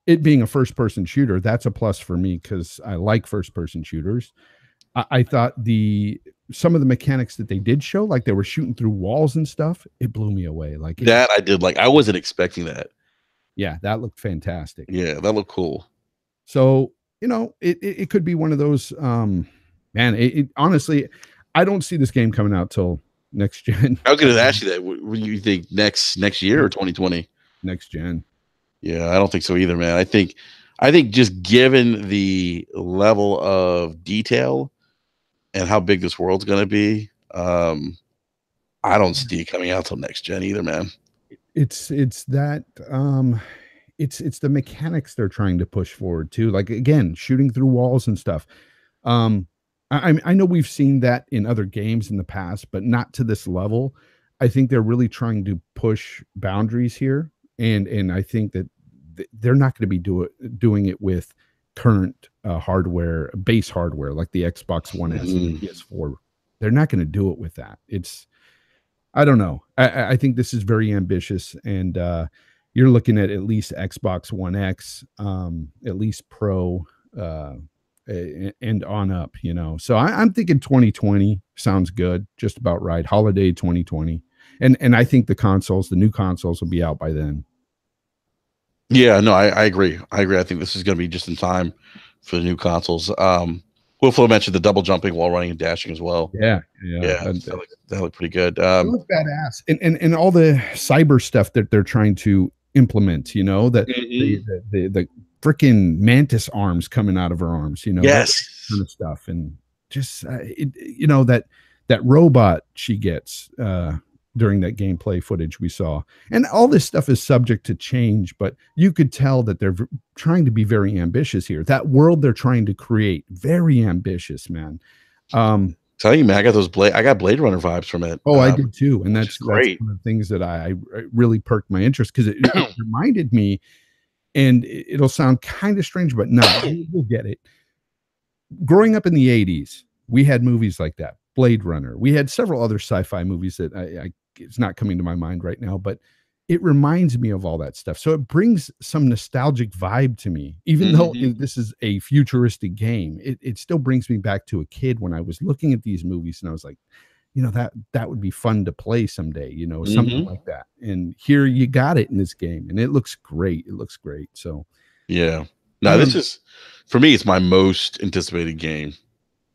it being a first person shooter, that's a plus for me because I like first person shooters. I thought some of the mechanics that they did show, like they were shooting through walls and stuff, it blew me away. Like That I did. Like I wasn't expecting that. yeah, that looked fantastic. Yeah, that looked cool. So it could be one of those. Man, it honestly, I don't see this game coming out till next gen. I was going to ask you that. What do you think next year or 2020? Next gen. Yeah, I don't think so either, man. I think just given the level of detail and how big this world's going to be, I don't see it coming out till next gen either, man. It's that it's the mechanics they're trying to push forward too. Like again, shooting through walls and stuff. I know we've seen that in other games in the past, but not to this level. I think they're really trying to push boundaries here, and I think that they're not going to be doing it with current base hardware like the Xbox One S and the PS4. They're not going to do it with that. I don't know. I think this is very ambitious, and you're looking at least Xbox One X, at least Pro, and on up. So I'm thinking 2020 sounds good, just about right. Holiday 2020, and I think the new consoles will be out by then. Yeah, no, I agree. I think this is going to be just in time for the new consoles. Will mentioned the double jumping while running and dashing as well. Yeah. That looked pretty good. It looks badass, and all the cyber stuff that they're trying to implement. That the freaking mantis arms coming out of her arms. Yes, that kind of stuff, and just that robot she gets during that gameplay footage we saw, and all this stuff is subject to change, but you could tell that they're trying to be very ambitious here. That world they're trying to create, very ambitious, man. Tell you, man, I got Blade Runner vibes from it. Oh, I did too, and Which that's is great. one of the things that I really perked my interest because it reminded me, and it'll sound kind of strange, but no, you'll get it. Growing up in the 80s, we had movies like that. Blade Runner. We had several other sci-fi movies that it's not coming to my mind right now, but it reminds me of all that stuff. So it brings some nostalgic vibe to me, even though this is a futuristic game. It still brings me back to a kid when I was looking at these movies and I was like, that would be fun to play someday, something like that. And here you got it in this game, and it looks great. It looks great. So yeah, no, this is for me. It's my most anticipated game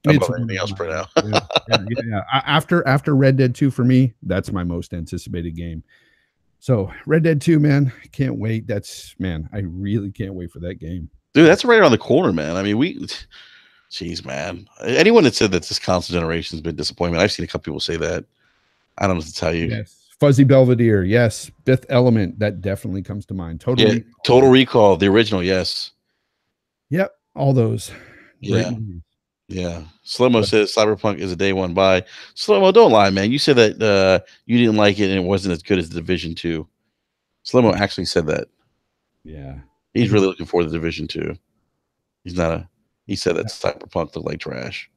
above anything else right now. Yeah. After Red Dead 2 for me, that's my most anticipated game. So Red Dead 2, man, I can't wait. I really can't wait for that game. Dude, that's right around the corner, man. I mean, jeez, man. Anyone that said that this console generation has been disappointment, I've seen a couple people say that. I don't know what to tell you. Yes. Fuzzy Belvedere, yes. Fifth Element, that definitely comes to mind. Total Recall, the original, yes. Yep, all those. Yeah. Yeah. Slow-mo says CyberPunk is a day one buy. Slow-mo, don't lie, man. You said that you didn't like it and it wasn't as good as the Division 2. Slow-mo actually said that. Yeah. He's really looking forward to Division 2. He said that CyberPunk looked like trash.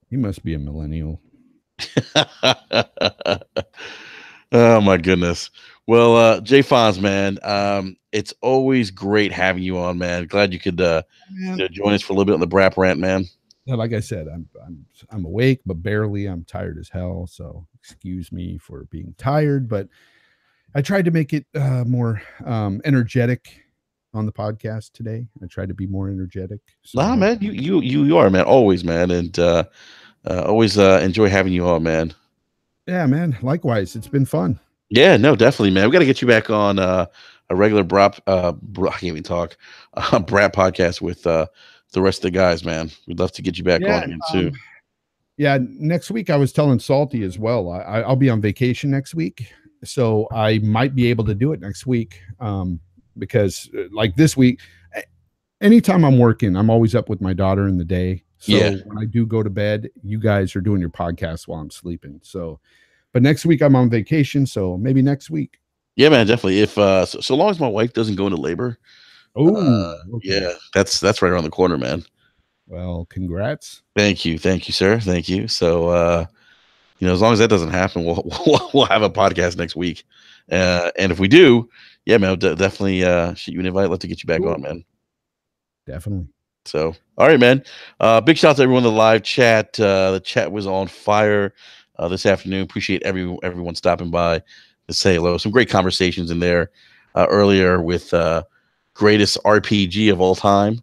He must be a millennial. Oh my goodness. Well, Jay Fonz, man, it's always great having you on, man. Glad you could join us for a little bit on the BRAP rant, man. Yeah, like I said, I'm awake, but barely. I'm tired as hell, so excuse me for being tired. But I tried to make it more energetic on the podcast today. I tried to be more energetic. So, nah, man, you are, man, always, man, and always enjoy having you on, man. Yeah, man. Likewise, it's been fun. Yeah, no, definitely, man. We got to get you back on a regular BRAP. I can't even talk. BRAP podcast with the rest of the guys, man. We'd love to get you back on again soon. Yeah, next week I was telling Salty as well. I'll be on vacation next week, so I might be able to do it next week. Because like this week, anytime I'm working, I'm always up with my daughter in the day. So when I do go to bed, you guys are doing your podcast while I'm sleeping. So, but next week I'm on vacation, so maybe next week. Yeah, man, definitely. If so long as my wife doesn't go into labor. Oh, yeah, that's right around the corner, man. Well, congrats. Thank you, sir. Thank you. So, as long as that doesn't happen, we'll have a podcast next week. And if we do, yeah, man, I'll definitely shoot you an invite. Love to get you back on, man. Definitely. So, all right, man. Big shout out to everyone in the live chat. The chat was on fire this afternoon. Appreciate everyone stopping by to say hello. Some great conversations in there earlier with greatest RPG of all time.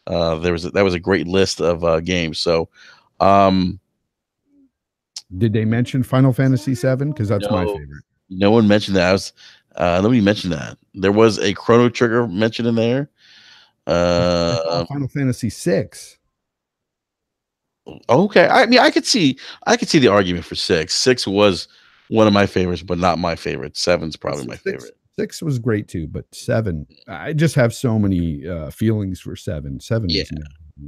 That was a great list of games. So, did they mention Final Fantasy VII? Because that's my favorite. No one mentioned that. Nobody mentioned that. There was a Chrono Trigger mentioned in there. Final Fantasy VI. Okay, I mean, I could see the argument for 6. 6 was one of my favorites, but not my favorite. 7's probably my favorite. 6 was great too, but 7, I just have so many feelings for 7. 7, yeah.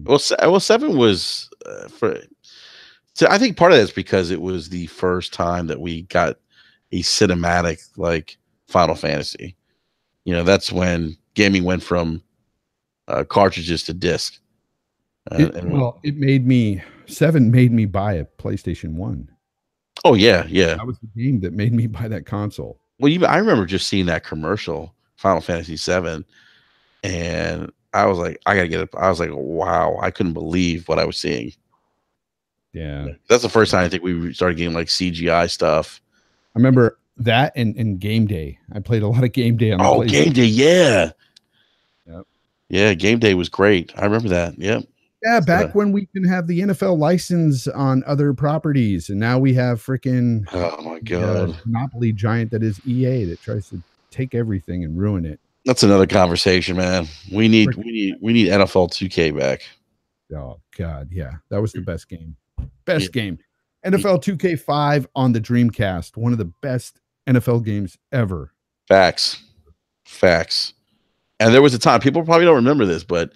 Well, 7 was so I think part of that's because it was the first time that we got a cinematic like Final Fantasy. That's when gaming went from cartridges to disc. 7 made me buy a PlayStation 1. Oh yeah. That was the game that made me buy that console. Well, I remember just seeing that commercial, Final Fantasy VII, and I was like, I gotta get it. I was like, wow, I couldn't believe what I was seeing. Yeah, that's the first time I think we started getting like CGI stuff. I remember that and Game Day. I played a lot of Game Day on the PlayStation. Game Day, yeah. Yep. Yeah, Game Day was great. I remember that. Yep. Yeah, back when we can have the NFL license on other properties, and now we have freaking my god, monopoly giant that is EA that tries to take everything and ruin it. That's another conversation, man. We need NFL 2K back. Oh god, yeah, that was the best game. Best game. NFL 2K5 on the Dreamcast, one of the best NFL games ever. Facts. And there was a time, people probably don't remember this, but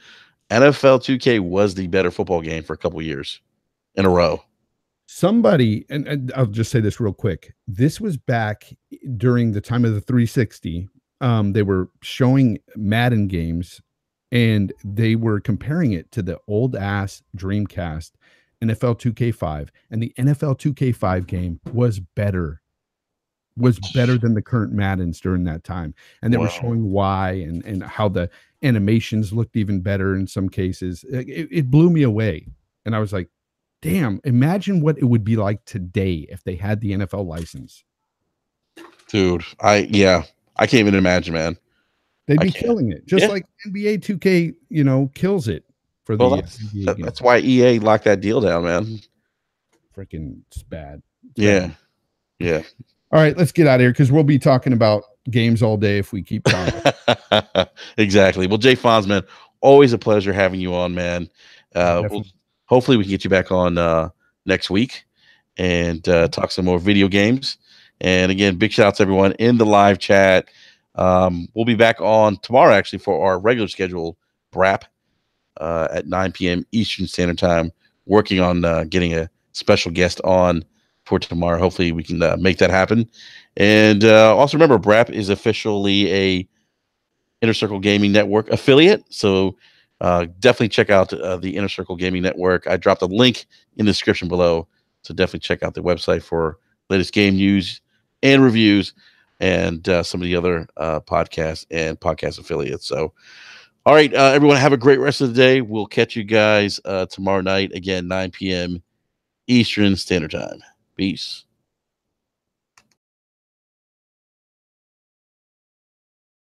NFL 2K was the better football game for a couple years in a row. Somebody, and I'll just say this real quick. This was back during the time of the 360. They were showing Madden games, and they were comparing it to the old ass Dreamcast NFL 2K5, and the NFL 2K5 game was better than the current Maddens during that time. And they were showing why, and how the animations looked even better in some cases. It blew me away. And I was like, damn, imagine what it would be like today if they had the NFL license. Dude, I can't even imagine, man. They'd be killing it. Just like NBA 2K, kills it for the NBA game. That's why EA locked that deal down, man. Freaking it's bad. Yeah. All right, let's get out of here because we'll be talking about games all day if we keep talking. Exactly. Well, Jay Fonz, man, always a pleasure having you on, man. Hopefully we can get you back on next week and talk some more video games. And again, big shout out to everyone in the live chat. We'll be back on tomorrow, actually, for our regular schedule BRAP at 9 p.m. Eastern Standard Time, working on getting a special guest on for tomorrow. Hopefully we can make that happen. And also remember, BRAP is officially a Inner Circle Gaming Network affiliate. So definitely check out the Inner Circle Gaming Network. I dropped a link in the description below. So definitely check out the website for latest game news and reviews and some of the other podcasts and podcast affiliates. So, all right, everyone, have a great rest of the day. We'll catch you guys tomorrow night, again, 9 p.m. Eastern Standard Time. Peace.